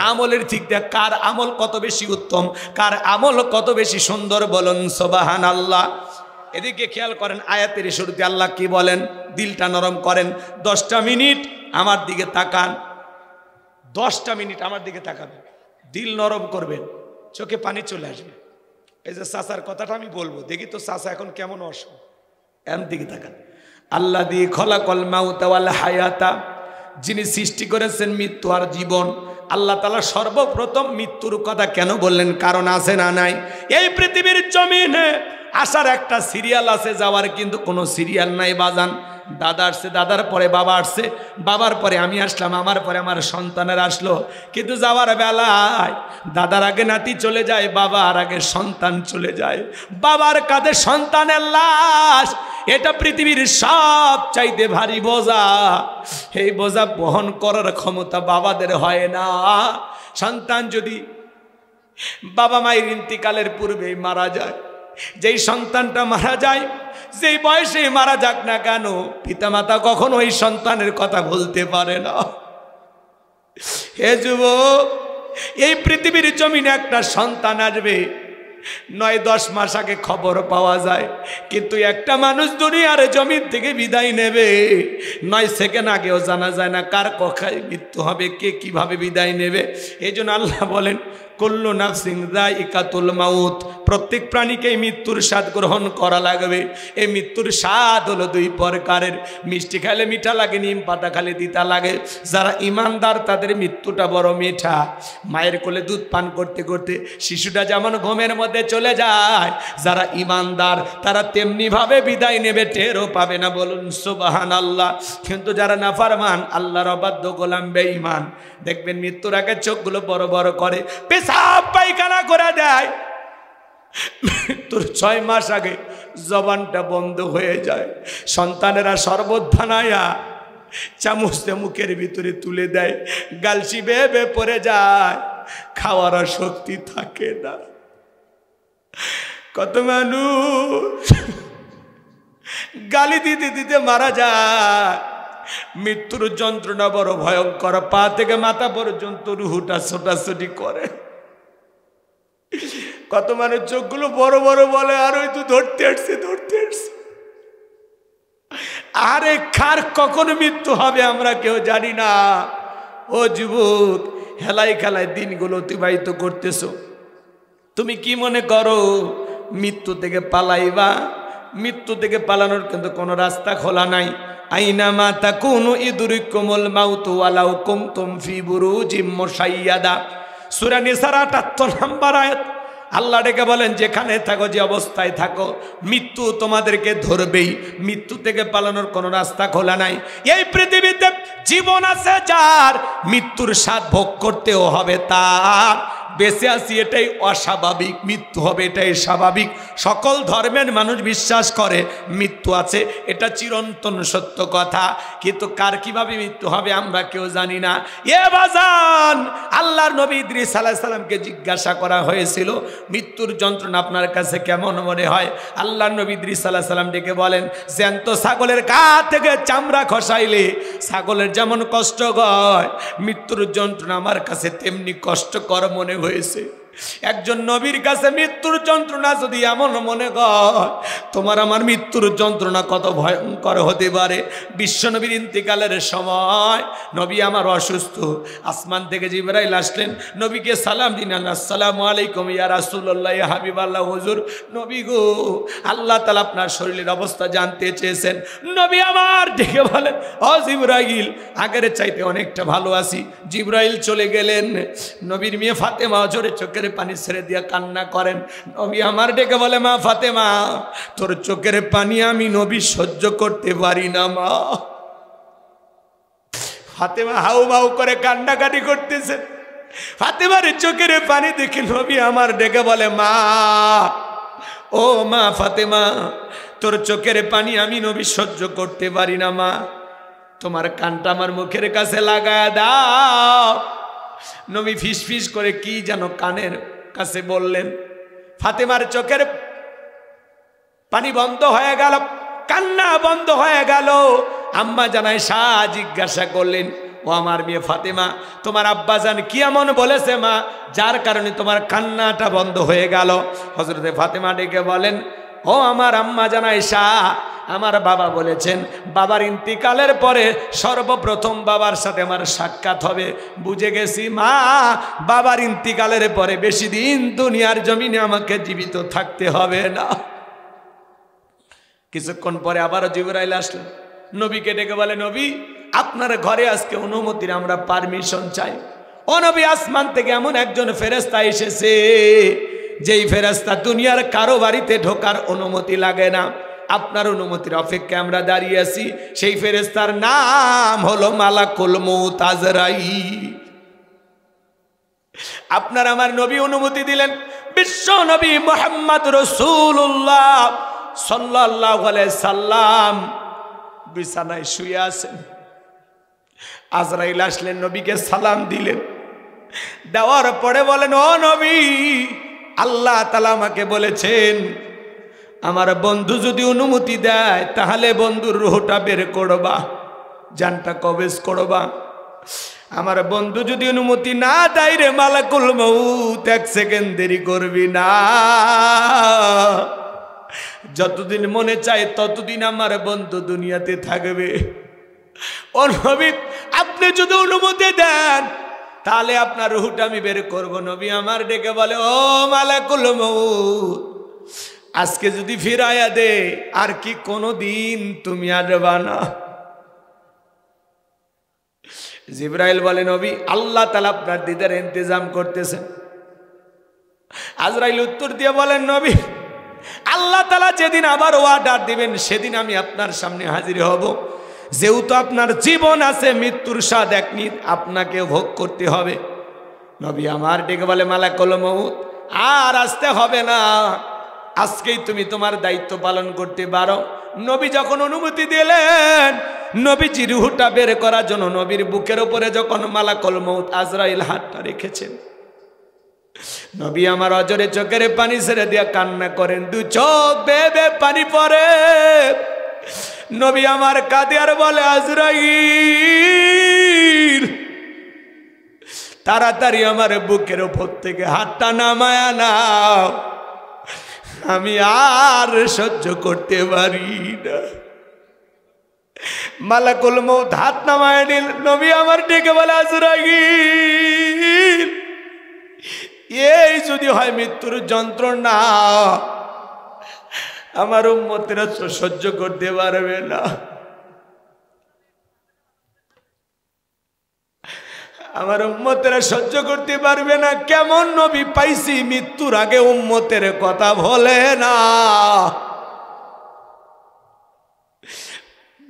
আমলের ঠিক দেখ, কার আমল কত বেশি উত্তম, কার আমল কত বেশি সুন্দর। বলুন সুবহানাল্লাহ। এদিকে খেয়াল করেন, আয়াতের শুরুতে আল্লাহ কি বলেন? দিলটা নরম করেন। 10টা মিনিট আমার দিকে তাকান, 10টা মিনিট আমার দিকে তাকাবেন, দিল নরম করবেন, চোখে পানি চলে আসবে। এই যে চাচার কথাটা আমি বলবো, দেখি তো চাচা এখন কেমন অসম। এর দিকে তাকান। আল্লাযী খলাকাল মাউতা ওয়াল হায়াতা, যিনি সৃষ্টি করেছেন মৃত্যু আর জীবন। আল্লাহ তাআলা সর্বপ্রথম মৃত্যুর কথা কেন বললেন? কারণ আছে না নাই? এই পৃথিবীর জমিনে আসার একটা সিরিয়াল আছে, যাওয়ার কিন্তু কোনো সিরিয়াল নাই বাজান। দাদা আসছে, দাদার পরে বাবা আসছে, বাবার পরে আমি আসলাম, আমার পরে আমার সন্তানের আসলো। কিন্তু যাওয়ার বেলায় দাদার আগে নাতি চলে যায়, বাবার আগে সন্তান চলে যায়। বাবার কাঁধে সন্তানের লাশ, এটা পৃথিবীর সব চাইতে ভারী বোঝা। এই বোঝা বহন করার ক্ষমতা বাবাদের হয় না। সন্তান যদি বাবা মায়ের ইন্তিকালের পূর্বেই মারা যায়, যেই সন্তানটা মারা যায়, যেই বয়সে মারা যাক না কেন, পিতামাতা কখনো ওই সন্তানের কথা বলতে পারে না। হে যুবক, এই পৃথিবীর জমিনে একটা সন্তান আসবে, 9-10 মাস আগে খবর পাওয়া যায়, কিন্তু একটা মানুষ দুনিয়ার জমিন থেকে বিদায় নেবে 9 সেকেন্ড আগেও জানা যায় না কার কখায় মৃত্যু হবে, কে কিভাবে বিদায় নেবে। এই জন্য আল্লাহ বলেন, কুল্লু নাফসিন যায়িকাতুল মাউত, প্রত্যেক প্রাণীকেই মৃত্যুর স্বাদ গ্রহণ করা লাগবে। এই মৃত্যুর স্বাদ হলো 2 প্রকারের। মিষ্টি খেলে মিঠা লাগে, নিম পাতা খেলে তিতা লাগে। যারা ইমানদার তাদের মৃত্যুটা বড় মিঠা। মায়ের কোলে দুধ পান করতে করতে শিশুটা যেমন ঘুমের মধ্যে চলে যায়, যারা ইমানদার তারা তেমনিভাবে বিদায় নেবে, টেরও পাবে না। বলুন সুবহানাল্লাহ। কিন্তু যারা নাফরমান, আল্লাহর অবাধ্য গোলাম, বেঈমান, দেখবেন মৃত্যুর আগে চোখগুলো বড় বড় করে, পেশাব পায়খানা করে দেয়। মৃত্যুর 6 মাস আগে জবানটা বন্ধ হয়ে যায়। সন্তানেরা শরবত বানায়া চামচটা মুখের ভিতরে তুলে দেয়, গালসি বেয়ে বেয়ে পড়ে যায়, খাওয়ার শক্তি থাকে না। কত মানুষ গালি দিতে দিতে মারা যায়। মৃত্যুর যন্ত্রণা বড় ভয়ঙ্কর, পা থেকে মাথা পর্যন্ত রুহুটা ছোটাছুটি করে। কত মানুষ চোখগুলো বড় বড় বলে, আর ওই তো ধরতে আসছে। আরে কার কখন মৃত্যু হবে আমরা কেউ জানি না। ও যুবক, হেলাই খেলায় দিনগুলো অতিবাহিত করতেছো, তুমি কি মনে করো মৃত্যু থেকে পালাইবা? মৃত্যু থেকে পালানোর কিন্তু কোনো রাস্তা খোলা নাই। আইনামা তাকুনু ইদরিকুমুল মাউতু ওয়ালাউ কুনতুম ফি বুরুজিম মুশাইয়াদা, সূরা নিসার ৭৮ নম্বর আয়াত। আল্লাহ ডেকে বলেন, যেখানে থাকো, যে অবস্থায় থাকো, মৃত্যু তোমাদেরকে ধরবেই। মৃত্যু থেকে পালানোর কোনো রাস্তা খোলা নাই। এই পৃথিবীতে জীবন আছে যার, মৃত্যুর স্বাদ ভোগ করতেও হবে তার। বেঁচে আছি এটাই অস্বাভাবিক, মৃত্যু হবে এটাই স্বাভাবিক। সকল ধর্মের মানুষ বিশ্বাস করে মৃত্যু আছে, এটা চিরন্তন সত্য কথা। কিন্তু কার কিভাবে মৃত্যু হবে আমরা কেউ জানি না। এ বাজান, আল্লাহর নবী ইদ্রিস আলাইহিস সালামকে জিজ্ঞাসা করা হয়েছিল, মৃত্যুর যন্ত্রণা আপনার কাছে কেমন মনে হয়? আল্লাহর নবী ইদ্রিস আলাইহিস সালাম ডেকে বলেন, জ্যান্ত ছাগলের গা থেকে চামড়া খসাইলে ছাগলের যেমন কষ্ট হয়, মৃত্যুর যন্ত্রণা আমার কাছে তেমনি কষ্টকর মনে হয়েছে। একজন নবীর কাছে মৃত্যুর যন্ত্রণা যদি এমন মনে হয়, তোমার আমার মৃত্যুর যন্ত্রণা কত ভয়ঙ্কর হতে পারে। বিশ্বনবীর ইন্তিকালের সময় নবী আমার অসুস্থ, আসমান থেকে জিবরাইল আসলেন, নবীকে সালাম দিলেন, আসসালামু আলাইকুম ইয়া রাসূলুল্লাহ, ইয়া হাবিবাল্লাহ। হুজুর, নবী গো, আল্লাহ তাআলা আপনার শরীরের অবস্থা জানতে চেয়েছেন। নবী আমার ডেকে বলেন, ও জিবরাইল, আগের চাইতে অনেকটা ভালো আছি। জিবরাইল চলে গেলেন। নবীর মেয়ে ফাতেমা জোরে চোখের পানি ছেড়ে দিয়া কান্না করেন। নবী আমার ডেকে বলে, মা ফাতেমা, তোর চোখের পানি আমি নবী সহ্য করতে পারি না মা। ফাতেমা হাউ মাউ করে কান্নাকাটি করতেছে। ফাতেমার চোখের পানি দেখে নবী আমার ডেকে বলে, মা, ও মা ফাতেমা, তোর চোখের পানি আমি নবী সহ্য করতে পারি না মা, তোমার কানটা আমার মুখের কাছে লাগায় দাও। নবী ফিস ফিস করে কি যেন কানের কাছে বললেন। ফাতেমার চোখের পানি বন্ধ হয়ে গেল, কান্না বন্ধ হয়ে গেল। আম্মা জানাই শাহ জিজ্ঞাসা করলেন, ও আমার মেয়ে ফাতেমা, তোমার আব্বাজান কি এমন বলেছে মা, যার কারণে তোমার কান্নাটা বন্ধ হয়ে গেল? হযরতে ফাতেমা ডেকে বলেন, ও আমার আম্মা জানাই শাহ, আমার বাবা বলেছেন বাবার ইন্তিকালের পরে সর্বপ্রথম বাবার সাথে আমার সাক্ষাৎ হবে। বুঝে গেছি মা, বাবার ইন্তিকালের পরে বেশি দিন দুনিয়ার জমিনে আমাকে জীবিত থাকতে হবে না। কিছুক্ষণ পরে আবারও জিবরাইল আসলেন, নবীকে ডেকে বলে, নবী, আপনার ঘরে আজকে অনুমতির আমরা পারমিশন চাই। ও নবী, আসমান থেকে এমন একজন ফেরেশতা এসেছে, যেই ফেরেশতা দুনিয়ার কারো বাড়িতে ঢোকার অনুমতি লাগে না। আপনার অনুমতির অপেক্ষায় আমরা দাঁড়িয়ে আছি। সেই ফেরেশতার নাম হলো মালাকুল মউত আজরাইল। আপনার আমার নবী অনুমতি দিলেন। বিশ্ব নবী মুহাম্মদ রাসূলুল্লাহ সাল্লাল্লাহু আলাইহি সাল্লাম বিছানায় শুয়ে আছেন। আজরাইল আসলেন, নবীকে সালাম দিলেন। দেওয়ার পরে বলেন, ও নবী, আল্লাহ তাআলা আমাকে বলেছেন আমার বন্ধু যদি অনুমতি দেয় তাহলে বন্ধুর রূহটা বের করবা, জানটা কবজ করবা। আমার বন্ধু যদি অনুমতি না দেয় রে মালাকুল মউত, এক সেকেন্ড দেরি করবি না। যতদিন মনে চায় ততদিন আমার বন্ধু দুনিয়াতে থাকবে। ও নবী, আপনি যদি অনুমতি দেন তাহলে আপনার রূহটা আমি বের করব। নবী আমার ডেকে বলে, ও মালাকুল মউত, আজকে যদি ফিরাইয়া দে আর কি কোনো দিন তুমি আসবা না। জিবরাইল বলে, নবী, আল্লাহ তাআলা আপনার দিদার ইন্তজাম করতেছেন। আজরাইল উত্তর দিয়ে বলেন, নবী, আল্লাহ তাআলা যেদিন আবার ওয়ার্ডার দিবেন সেদিন আমি আপনার সামনে হাজির হব। যেহেতু আপনার জীবন আছে, মৃত্যুর স্বাদ একদিন আপনাকে ভোগ করতে হবে। নবী আমার ডেকে বলে, মালাকুল মউত, আর আসতে হবে না, আজকেই তুমি তোমার দায়িত্ব পালন করতে পারো। নবী যখন অনুমতি দিলেন, নবীজি রূহটা বের করার জন্য নবীর বুকের উপরে যখন মালাকুল মউত আজরাইল হাতটা রেখেছেন, নবী আমার অজরে চোখের পানি ছেড়ে দিয়া কান্না করেন, দু চোখ বেয়ে বেয়ে পানি পড়ে। নবী আমার কাঁদে আর বলে, আজরাইল তাড়াতাড়ি আমার বুকের উপর থেকে হাতটা নামায়া নাও, আমি আর সহ্য করতে পারি না। মালাকুল মউত হাত নামায় নিল। নবী আমার ডেকে বলে, আজরাইল এই যদি হয় মৃত্যুর যন্ত্রণা, আমার উম্মতেরা তো সহ্য করতে পারবে না। আমার উম্মতেরা সহ্য করতে পারবে না। কেমন নবী পাইছি, মৃত্যুর আগে উম্মতের কথা বলে না।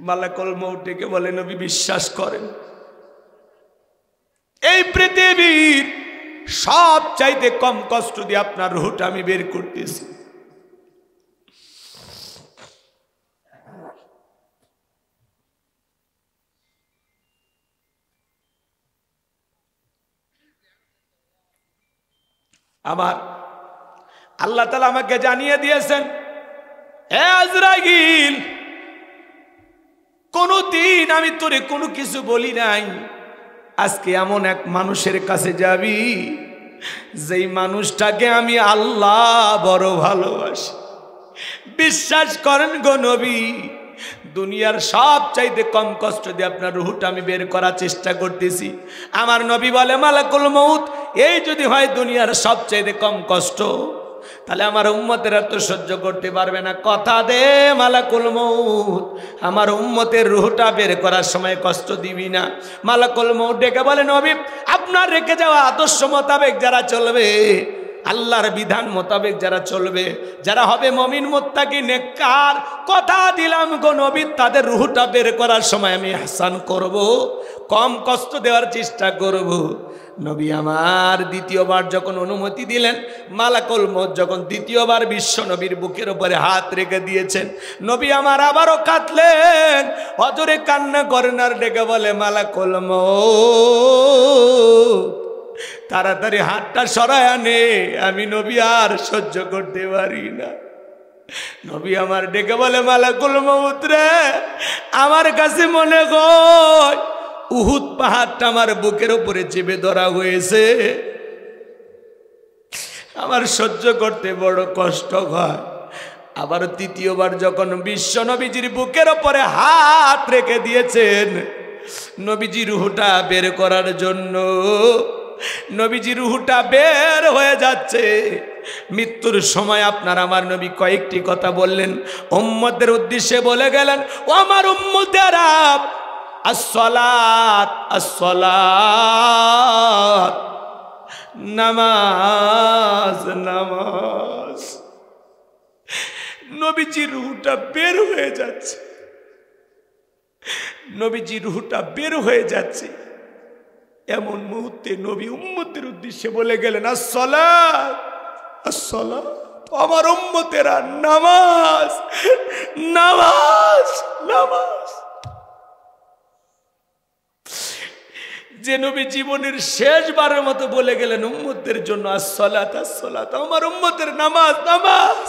মালাকুল মউত ডেকে বলে, নবী বিশ্বাস করেন, এই পৃথিবীর সব চাইতে কম কষ্ট দিয়ে আপনার রূহটা আমি বের করতেছি। আমার আল্লাহ তাআলা আমাকে জানিয়ে দিয়েছেন, হে আজরাইল, কোনদিন আমি তোরে কোনো কিছু বলি নাই। আজকে এমন এক মানুষের কাছে যাবি, যেই মানুষটাকে আমি আল্লাহ বড় ভালোবাসি। বিশ্বাস করেন গো নবী, দুনিয়ার সব চাইতে কম কষ্ট দিয়ে আপনার রূহটা আমি বের করার চেষ্টা করতেছি। আমার নবী বলে, মালাকুল মউত এই যদি হয় দুনিয়ার সব চাইতে কম কষ্ট, তাহলে আমার উম্মতেরা তো সহ্য করতে পারবে না। কথা দে মালাকুল মউত, আমার উম্মতের রূহটা বের করার সময় কষ্ট দিবি না। মালাকুল মউত ডেকে বলে, নবী আপনার রেখে যাওয়া আদর্শ মোতাবেক যারা চলবে, আল্লাহর বিধান মোতাবেক যারা চলবে, যারা হবে মুমিন মুত্তাকি নেককার, কথা দিলাম গো নবী, তাদের রূহটা বের করার সময় আমি ইহসান করব, কম কষ্ট দেওয়ার চেষ্টা করব। নবী আমার দ্বিতীয়বার যখন অনুমতি দিলেন, মালাকুল মউত যখন দ্বিতীয়বার বিশ্ব নবীর বুকের উপরে হাত রেখে দিয়েছেন, নবী আমার আবারও কাঁদলেন, অজরে কান্না করেন আর ডেকে বলে, মালাকুল মউত তাড়াতাড়ি হাতটা সরায় আনে, আমি নবী আর সহ্য করতে পারি না। নবী আমার ডেকে বলে, মালাকুল মউত রে, আমার কাছে মনে হয় উহুদ পাহাড়টা আমার বুকের উপরে চেপে ধরা হয়েছে, আমার সহ্য করতে বড় কষ্ট হয়। আবার তৃতীয়বার যখন বিশ্ব নবীজির বুকের উপরে হাত রেখে দিয়েছেন, নবীজি রূহটা বের করার জন্য, নবীজি রূহটা বের হয়ে যাচ্ছে। মৃত্যুর সময় আপনার আমার নবী কয়েকটি কথা বললেন, উম্মতের উদ্দেশ্যে বলে গেলেন, ও আমার উম্মতেরা, আসসালাত আসসালাত, নামাজ নামাজ। নবীজি রূহটা বের হয়ে যাচ্ছে, নবীজি রূহটা বের হয়ে যাচ্ছে। এমন মুহূর্তে নবী উম্মতের উদ্দেশ্যে বলে গেলেন, আসসালাত আসসালাত, আমার উম্মতেরা নামাজ নামাজ নামাজ। যে নবী জীবনের শেষবারের মতো বলে গেলেন উম্মতের জন্য, আসসালাত আসসালাত, আমার উম্মতের নামাজ নামাজ।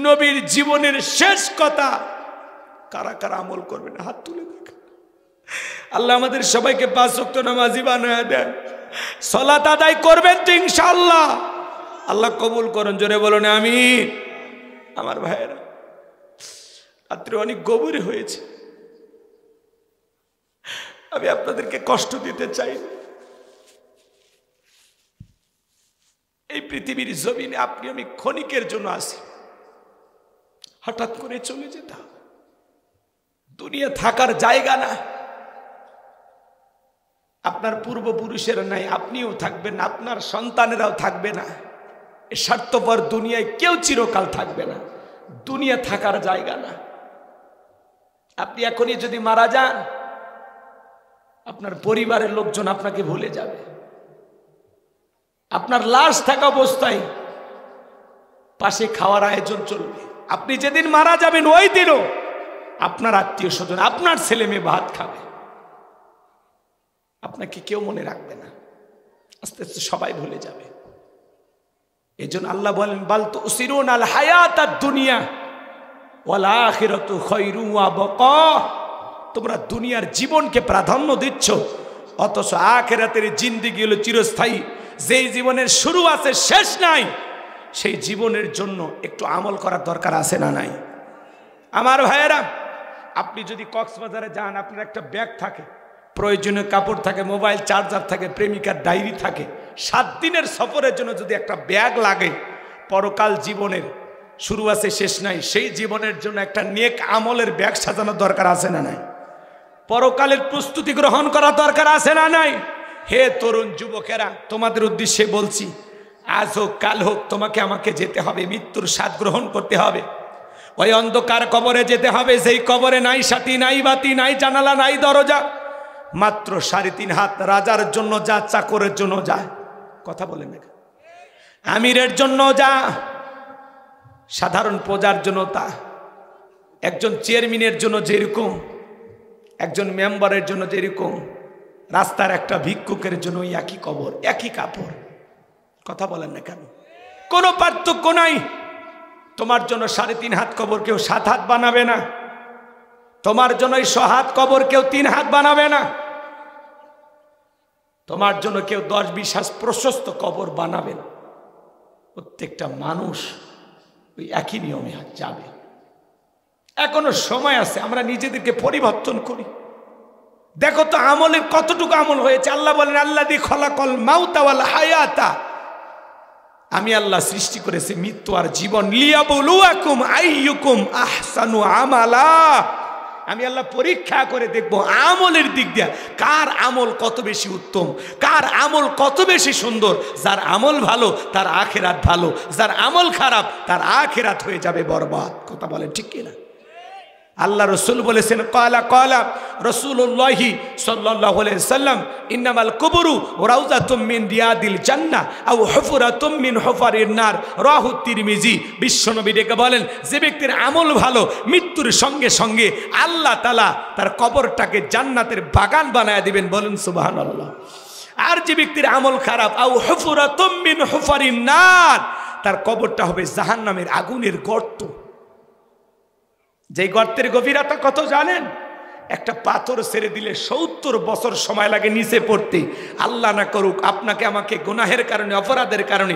নবীর জীবনের শেষ কথা কারা কারা আমল করবেন হাত তুলে দেখেন। আল্লাহ আমাদের সবাইকে 5 ওয়াক্ত নামাজি বানায় দেন। সালাত আদায় করবেন তো ইনশাআল্লাহ, আল্লাহ কবুল করুন। জোরে বলুন আমিন। আমার ভাইয়েরা, রাত্রে অনেক গভীর হয়েছে, আমি আপনাদেরকে কষ্ট দিতে চাই না। এই পৃথিবীর জমিনে আপনি আমি ক্ষণিকের জন্য আসি, হঠাৎ করে চলে যেতাম। দুনিয়া থাকার জায়গা না, আপনার পূর্বপুরুষেরা নাই, আপনিও থাকবেন না, আপনার সন্তানেরাও থাকবে না। এই স্বার্থপর দুনিয়ায় কেউ চিরকাল থাকবে না। দুনিয়া থাকার জায়গা না। আপনি এখনই যদি মারা যান, আপনার পরিবারের লোকজন আপনাকে ভুলে যাবে। আপনার লাশ থাকা অবস্থায় পাশে খাওয়ার আয়োজন চলবে। আপনি যেদিন মারা যাবেন ওই দিনও আপনার আত্মীয় স্বজন, আপনার ছেলে মেয়ে ভাত খাবে, আপনাকে কেউ মনে রাখবে না, আস্তে আস্তে সবাই ভুলে যাবে। এই জন্য আল্লাহ বলেন, বাল তুসিরুনাল হায়াতাদ দুনিয়া ওয়াল আখিরাতু খায়রুন ওয়া বাকা। তোমরা দুনিয়ার জীবনকে প্রাধান্য দিচ্ছ, অথচ আখিরাতের জিন্দেগি হলো চিরস্থায়ী। যেই জীবনের শুরু আছে শেষ নাই, সেই জীবনের জন্য একটু আমল করার দরকার আছে না নাই? আমার ভাইয়েরা, আপনি যদি কক্সবাজারে যান, আপনার একটা ব্যাগ থাকে, প্রয়োজনীয় কাপড় থাকে, মোবাইল চার্জার থাকে, প্রেমিকার ডায়েরি থাকে। 7 দিনের সফরের জন্য যদি একটা ব্যাগ লাগে, পরকাল জীবনের শুরু আছে শেষ নাই, সেই জীবনের জন্য একটা নেক আমলের ব্যাগ সাজানোর দরকার আছে না নাই? পরকালের প্রস্তুতি গ্রহণ করা দরকার আছে না নাই? হে তরুণ যুবকেরা, তোমাদের উদ্দেশ্যে বলছি, আজ হোক কাল হোক তোমাকে আমাকে যেতে হবে, মৃত্যুর স্বাদ গ্রহণ করতে হবে। ওই অন্ধকার কবরে যেতে হবে, যেই কবরে নাই সাথী, নাই বাতি, নাই জানালা, নাই দরজা, মাত্র 3.5 হাত। রাজার জন্য যা, চাকরের জন্য যা, কথা বলেন না, আমিরের জন্য যা, সাধারণ প্রজার জন্য তা, একজন চেয়ারম্যানের জন্য যেরকম, একজন মেম্বারের জন্য যেরকম, রাস্তার একটা ভিক্ষুকের জন্য একই কবর, একই কাপড়। কথা বলেন না কেন? কোনো পার্থক্য নাই। তোমার জন্য 3.5 হাত কবর কেউ 7 হাত বানাবে না, তোমার জন্য 100 হাত কবর কেউ 3 হাত বানাবে না, তোমার জন্য কেউ 10-20 হাত প্রশস্ত কবর বানাবে না। প্রত্যেকটা মানুষ ওই একই নিয়মে যাবে। এখনো সময় আছে, আমরা নিজেদেরকে পরিবর্তন করি। দেখো তো আমলের কতটুকু আমল হয়েছে। আল্লাহ বলেন, আল্লাযী খালাকাল মাউতা ওয়াল হায়াতা, আমি আল্লাহ সৃষ্টি করেছি মৃত্যু আর জীবন, লিয়াবলুয়াকুম আইয়ুকুম আহসানু আমালা। আমি আল্লাহ পরীক্ষা করে দেখবো আমলের দিক দিয়ে কার আমল কত বেশি উত্তম, কার আমল কত বেশি সুন্দর। যার আমল ভালো তার আখিরাত ভালো, যার আমল খারাপ তার আখিরাত হয়ে যাবে বরবাদ। কথা বলেন ঠিক কিনা? আল্লাহ রসুল বলেছেন, কালা রাসূলুল্লাহি সাল্লাল্লাহু আলাইহি ওয়াসাল্লাম, ইন্নামাল কুবুরু রাউযাতুম মিন রিয়াদিল জান্নাহ আও হুফরাতুম মিন হুফারিন নার, রাহু তিরমিজি। বিশ্বনবী ডেকে বলেন, যে ব্যক্তির আমল ভালো, মৃত্যুর সঙ্গে সঙ্গে আল্লাহ তাআলা তার কবরটাকে জান্নাতের বাগান বানায় দিবেন। বলেন সুবহানাল্লাহ। আর যে ব্যক্তির আমল খারাপ, আও হুফরাতুম মিন হুফারিন নার, তার কবরটা হবে জাহান্নামের আগুনের গর্ত। যেই গর্তের গভীরতা কত জানেন? একটা পাথর ছেড়ে দিলে 70 বছর সময় লাগে নিচে পড়তে। আল্লাহ না করুক আপনাকে আমাকে গুনাহের কারণে, অপরাধের কারণে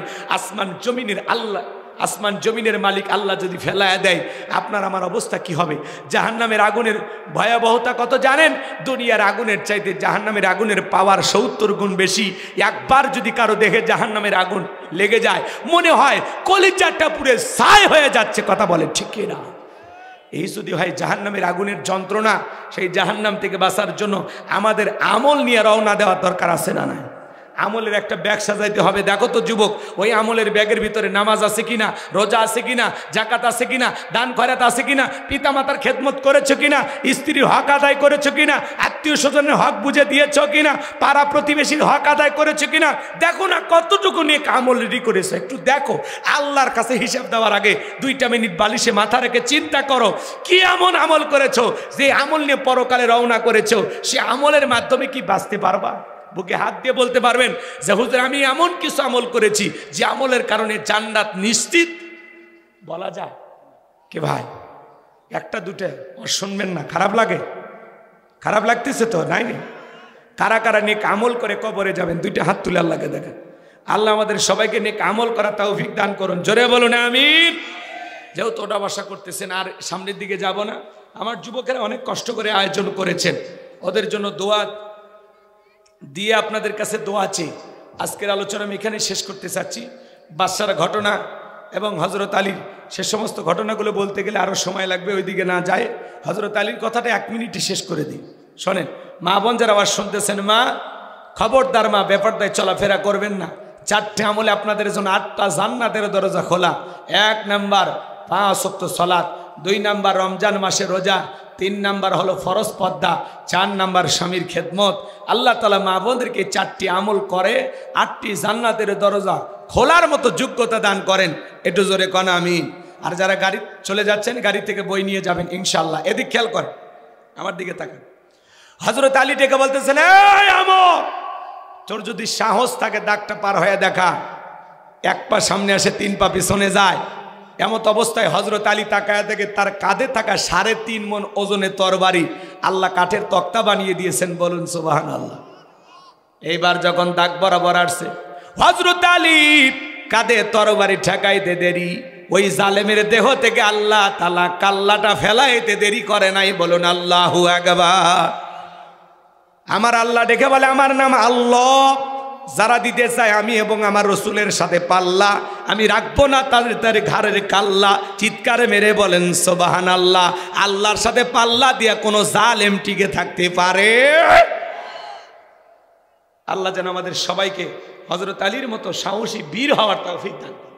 আসমান জমিনের মালিক আল্লাহ যদি ফেলায় দেয়, আপনার আমার অবস্থা কি হবে? জাহান্নামের আগুনের ভয়াবহতা কত জানেন? দুনিয়ার আগুনের চাইতে জাহান্নামের আগুনের পাওয়ার 70 গুণ বেশি। একবার যদি কারো দেখে জাহান্নামের আগুন লেগে যায়, মনে হয় কলিজাটা পুরে ছাই হয়ে যাচ্ছে। কথা বলেন ঠিক কিনা? এই যদি হয় জাহান্নামের আগুনের যন্ত্রণা, সেই জাহান্নাম থেকে বাঁচার জন্য আমাদের আমল নিয়ে রওনা দেওয়ার দরকার আছে না নাই? আমলের একটা ব্যাগ সাজাইতে হবে। দেখো তো যুবক, ওই আমলের ব্যাগের ভিতরে নামাজ আছে কিনা, রোজা আছে কিনা, জাকাত আছে কিনা, দান খয়রাত আছে কিনা, পিতামাতার খেদমত করেছো কিনা, স্ত্রীর হক আদায় করেছো কিনা, আত্মীয় স্বজনের হক বুঝে দিয়েছ কিনা, পাড়া প্রতিবেশীর হক আদায় করেছো কিনা। দেখো না কতটুকু নিয়ে আমল রেডি করেছো, একটু দেখো। আল্লাহর কাছে হিসাব দেওয়ার আগে 2 মিনিট বালিশে মাথা রেখে চিন্তা করো, কি এমন আমল করেছো যে আমল নিয়ে পরকালে রওনা করেছো, সে আমলের মাধ্যমে কি বাঁচতে পারবা? বুকে হাত দিয়ে বলতে পারবেন যে হুজুর আমি এমন কিছু আমল করেছি যে আমলের কারণে জান্নাত নিশ্চিত? বলা যায় কি ভাই? একটা দুটো শুনবেন না, খারাপ লাগে? খারাপ লাগতেছে তো নাই? কারা কারা নেক আমল করে কবরে যাবেন? 2টা হাত তুলে আল্লাহকে দেখেন। আল্লাহ আমাদের সবাইকে নেক আমল করা তৌফিক দান করুন। জোরে বলুন আমিন। যেহেতু ওটা বসা করতেছেন, আর সামনের দিকে যাব না। আমার যুবকেরা অনেক কষ্ট করে আয়োজন করেছেন, ওদের জন্য দোয়া দিয়ে আপনাদের কাছে দোয়া আছে। আজকের আলোচনা আমি এখানে শেষ করতে চাচ্ছি। বাদশার ঘটনা এবং হযরত আলীর সে সমস্ত ঘটনাগুলো বলতে গেলে আরও সময় লাগবে, ওইদিকে না যায়। হযরত আলীর কথাটা 1 মিনিটে শেষ করে দিই। শোনেন মা বোন যারা আওয়াজ শুনতেছেন, মা খবরদার, মা ব্যাপারটায় চলাফেরা করবেন না। 4টে আমলে আপনাদের জন্য 8টা জান্নাতের দরজা খোলা। 1 নাম্বার 5 ওয়াক্ত সালাত, 2 নাম্বার রমজান মাসে রোজা, 3 নাম্বার হলো ফরজ পর্দা, 4 নাম্বার স্বামীর খেদমত। আল্লাহ তাআলা মা বোনদেরকে 4টি আমল করে 8টি জান্নাতের দরজা খোলার মতো যোগ্যতা দান করেন। একটু জোরে কোন আমিন। আর যারা গাড়ি চলে যাচ্ছেন গাড়ি থেকে বই নিয়ে যাবেন ইনশাআল্লাহ। এদিক খেয়াল করেন, আমার দিকে তাকান। হযরত আলী ডেকে বলতেছেন, এই আমর, তোর যদি সাহস থাকে দাগটা পার হয়ে দেখা, 1 পা সামনে আসে 3 পা পিছনে যায়। এমত অবস্থায় হযরত আলী তাকায়া থেকে তার কাঁধে থাকা 3.5 মণ ওজনের তরবারি আল্লাহ কাঠের তক্তা বানিয়ে দিয়েছেন। বলুন সুবহানাল্লাহ। এইবার যখন দাগ বরাবর আসছে, হযরত আলী কাঁধে তরবারি ঠেকাইতে দেরি, ওই জালেমের দেহ থেকে আল্লাহ তাআলা কাল্লাটা ফেলাইতে দেরি করে নাই। বলুন আল্লাহু আকবার। আমার আল্লাহ ডেকে বলে, আমার নাম আল্লাহ। যারা দিতে চায় আমি এবং আমার রসুলের সাথে পাল্লা, আমি রাখবো না তাদের ঘাড়ের কাল্লা। চিৎকারে মেরে বলেন সুবহানাল্লাহ। আল্লাহর সাথে পাল্লা দিয়া কোনো জালেম টিকে থাকতে পারে? আল্লাহ যেন আমাদের সবাইকে হযরত আলীর মতো সাহসী বীর হওয়ার তৌফিক দান করেন।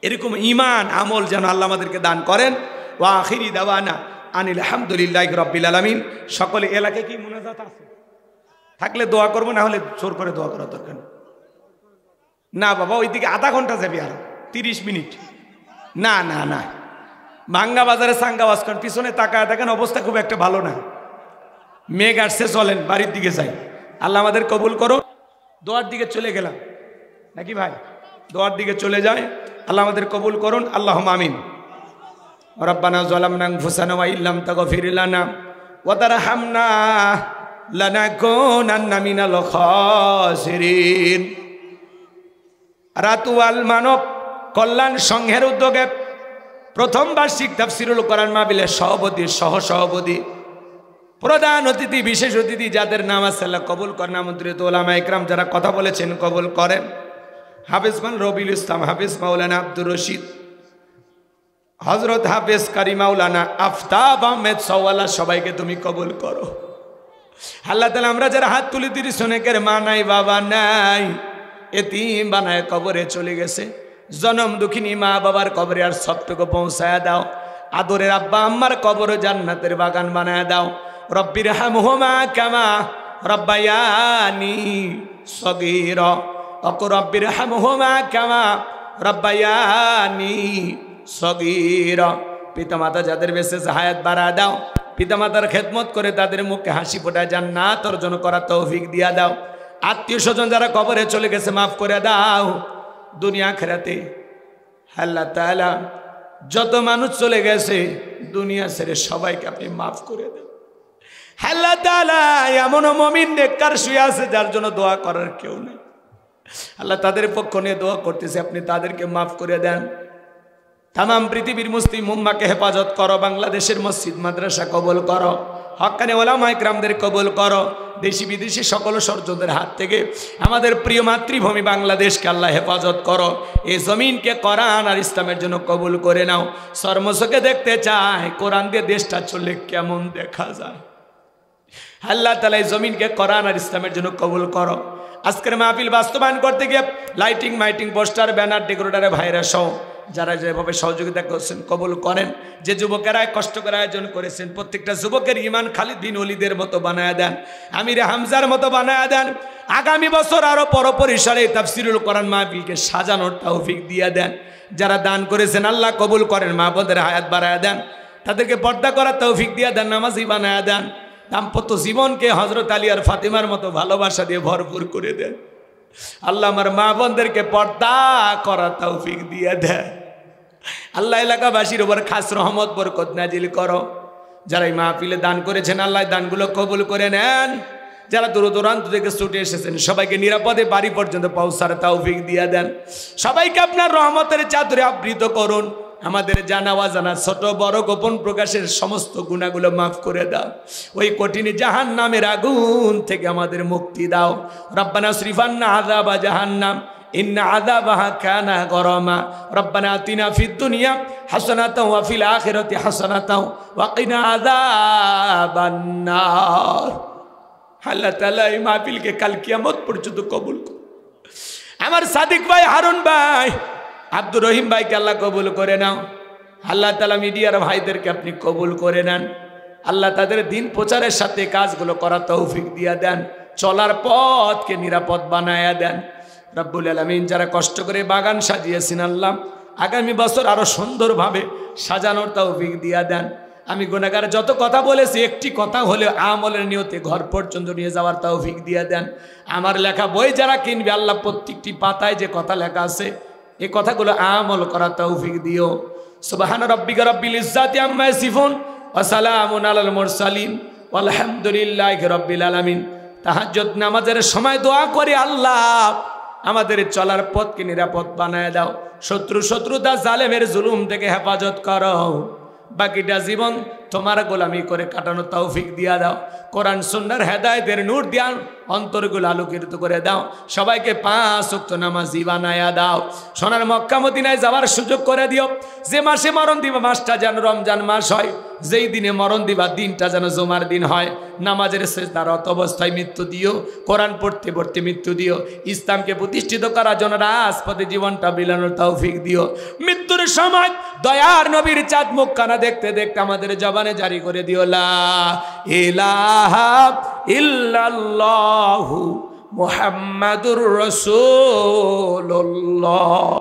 এরকম ঈমান আমল যেন আল্লাহ আমাদেরকে দান করেন। ওয়া আখিরি দাওয়ানা আনিল হামদুলিল্লাহি রাব্বিল আলামিন। সকলে এলাকায় কি মুনাজাত আছে? থাকলে দোয়া করবো, না হলে জোর করে দোয়া করার দরকার না বাবা। ওইদিকে আধা ঘন্টা যাবে, আর 30 মিনিট না না না। ভাঙ্গা বাজারে সাঙ্গা বাজ করেন, পিছনে তাকায় দেখেন অবস্থা খুব একটা ভালো না। মেঘ আসছে, চলেন বাড়ির দিকে যাই। আল্লাহ আমাদের কবুল করো। দোয়ার দিকে চলে গেলাম নাকি ভাই? দোয়ার দিকে চলে যায়। আল্লাহ আমাদের কবুল করুন। আল্লাহুম্মা আমিন। রব্বানা যালামনা আনফুসানা ওয়া ইল্লাম তাগফির লানা ওয়া তারহামনা লানাকুনান্না মিনাল খাসিরিন। রাতুয়াল মানব কল্যাণ সংঘের উদ্যোগে প্রথম বার্ষিক তাফসীরুল কোরআন মাহফিলের সভাপতি, সহসভাপতি, প্রধান অতিথি, বিশেষ অতিথি যাদের নাম আছে আল্লাহ কবুল করেন। আমন্ত্রিত ওলামা ইকরাম যারা কথা বলেছেন কবুল করেন। হাফেজ মান রবিউল ইসলাম, হাফেজ মাওলানা আব্দুর রশিদ, হযরত হাফেজ কারি মাওলানা আফতাব আহমেদ সওয়ালা, সবাইকে তুমি কবুল করো। আল্লাহ তাআলা আমরা যারা হাত তুলে দিয়েছি, অনেকের মা নাই, বাবা নাই, এতিম বানায় কবরে চলে গেছে। জনম দুঃখিনী মা বাবার কবরে আর সবটুকু পৌঁছায়া দাও। আদরের আব্বা আম্মার কবর জান্নাতের বাগান বানায় দাও। রব্বির হামহুমা কামা রব্বায়ানি সগীরা। ওয়া রব্বির হামহুমা কামা রব্বায়ানি সগীরা। পিতামাতা যাদের বেঁচে হায়াত বাড়ায় দাও। পিতামাতার খেদমত করে তাদের মুখে হাসি ফোটায় জান্নাত অর্জন করার তৌফিক দিয়া দাও। আত্মীয় স্বজন যারা কবরে চলে গেছে মাফ করে দাও। দুনিয়া আখিরাতে আল্লাহ তাআলা যত মানুষ চলে গেছে দুনিয়া ছেড়ে সবাইকে আপনি মাফ করে দেন। আল্লাহ তাআলা এমন মুমিন নেককার শুয়ে আছে যার জন্য দোয়া করার কেউ নেই। আল্লাহ তাদের পক্ষ নিয়ে দোয়া করতেছে, আপনি তাদেরকে মাফ করে দেন। তামাম পৃথিবীর মুসলিম উম্মাহকে হেফাজত করো। বাংলাদেশের মসজিদ মাদ্রাসা কবুল করো। হক্কানি ওলামা ইকরামদের কবুল করো। দেশি বিদেশি সকল ষড়যন্ত্রের হাত থেকে আমাদের প্রিয় মাতৃভূমি বাংলাদেশকে আল্লাহ হেফাজত করো। এই জমিনকে কোরআন আর ইসলামের জন্য কবুল করে নাও। সর্বসকে দেখতে চায় কোরআন দিয়ে দেশটা চললে কেমন দেখা যায়। আল্লাহ তাআলা এই জমিনকে কোরআন আর ইসলামের জন্য কবুল করো। আজকের মাহফিল বাস্তবায়ন করতে গিয়ে লাইটিং, মাইটিং, পোস্টার, ব্যানার, ডেকোরেটরে ভাইরা সহ যারা যেভাবে সহযোগিতা করছেন কবুল করেন। যে যুবকেরা কষ্ট করে আয়োজন করেছেন প্রত্যেকটা যুবকের ঈমান খালিদ বিন ওলীদের মতো বানায়া দেন, আমিরে হামজার মতো বানায়া দেন। আগামী বছর আরো পরিসরে তাফসীরুল কোরআন মাহফিলকে সাজানোর তৌফিক দিয়ে দেন। যারা দান করেছেন আল্লাহ কবুল করেন। মা বোনদের হায়াত বাড়ায়া দেন, তাদেরকে পর্দা করার তৌফিক দিয়ে দেন, নামাজি বানায়া দেন। দাম্পত্য জীবনকে হযরত আলী আর ফাতিমার মতো ভালোবাসা দিয়ে ভরপুর করে দেন। আল্লাহ আমার মা বোনদেরকে পর্দা করার তৌফিক দিয়ে দেন। আল্লাহ এলাকাবাসীর উপর খাস রহমত বরকত নাজিল করো। যারা এই মাহফিলে দান করেছেন আল্লাহ দানগুলো কবুল করে নেন। যারা দূর দূরান্ত থেকে ছুটে এসেছেন সবাইকে নিরাপদে বাড়ি পর্যন্ত পৌঁছার তৌফিক দিয়ে দেন। সবাইকে আপনার রহমতের চাদরে আবৃত করুন। আমাদের জানা অজানা ছোট বড় গোপন প্রকাশের সমস্ত গুনাহগুলো মাফ করে দাও। ওই কঠিন জাহান্নামের আগুন থেকে আমাদের মুক্তি দাও। রব্বানা সরিফান্না আযাবা জাহান্নাম ইন্না আযাবাহা কানা গরামা। রব্বানা আতিনা ফিদ দুনিয়া হাসানাতাও ওয়া ফিল আখিরাতি হাসানাতাও ওয়া কিনা আযাবান নার। আল্লাহ তাআলা এই মাহফিলকে কাল কিয়ামত পর্যন্ত কবুল করুন। আমার সাদিক ভাই, হারুন ভাই, আব্দুর রহিম ভাইকে আল্লাহ কবুল করে নাও। আল্লাহ তাআলা মিডিয়ার ভাইদেরকে আপনি কবুল করে নেন। আল্লাহ তাদের দিন প্রচারের সাথে কাজগুলো করা তৌফিক দিয়া দেন, চলার পথকে নিরাপদ বানায়া দেন। রব্বুল আলামিন যারা কষ্ট করে বাগান সাজিয়েছেন আল্লাহ আগামী বছর আরো সুন্দরভাবে সাজানোর তৌফিক দিয়া দেন। আমি গুনাহগার যত কথা বলেছি একটি কথা হলে আমলের নিয়তে ঘর পর্যন্ত নিয়ে যাওয়ার তৌফিক দিয়া দেন। আমার লেখা বই যারা কিনবে আল্লাহ প্রত্যেকটি পাতায় যে কথা লেখা আছে এই কথাগুলো আমল করার তৌফিক দিও। সুবহান রাব্বিকা রাব্বিল ইজ্জাতি আম্মা ইয়াসিফুন ওয়া সালামুন আলাল মুরসালিন ওয়ালহামদুলিল্লাহি রাব্বিল আলামিন। তাহাজ্জুদ নামাজের সময় দোয়া করি আল্লাহ আমাদের চলার পথকে নিরাপদ বানায় দাও, শত্রুতা জালেমের জুলুম থেকে হেফাজত করো। বাকিটা জীবন তোমার গোলামি করে কাটানো তৌফিক দিয়া দাও। কোরআন সুন্নাহর হেদায়েতের নূর দিয়া অন্তরগুলো আলোকিত করে দাও। সবাইকে 5 ওয়াক্ত নামাজি বানায়া দাও। সোনার মক্কা মদিনায় যাওয়ার সুযোগ করে দিও। যে মাসে মরণ দিবা মাসটা যেন রমজান মাস হয়, যেই দিনে মরণ দিবা দিনটা যেন জুমার দিন হয়। নামাজের সিজদারত অবস্থায় মৃত্যু দিও, কোরআন পড়তে পড়তে মৃত্যু দিও। ইসলামকে প্রতিষ্ঠিত করার জন্য রাজপথে জীবনটা বিলানোর তৌফিক দিও। মৃত্যুর সময় দয়ার নবীর চাঁদ মুখখানা দেখতে দেখতে আমাদের জবানে জারি করে দিও লা ইলাহা ইল্লাল্লাহু মুহাম্মাদুর রাসূলুল্লাহ।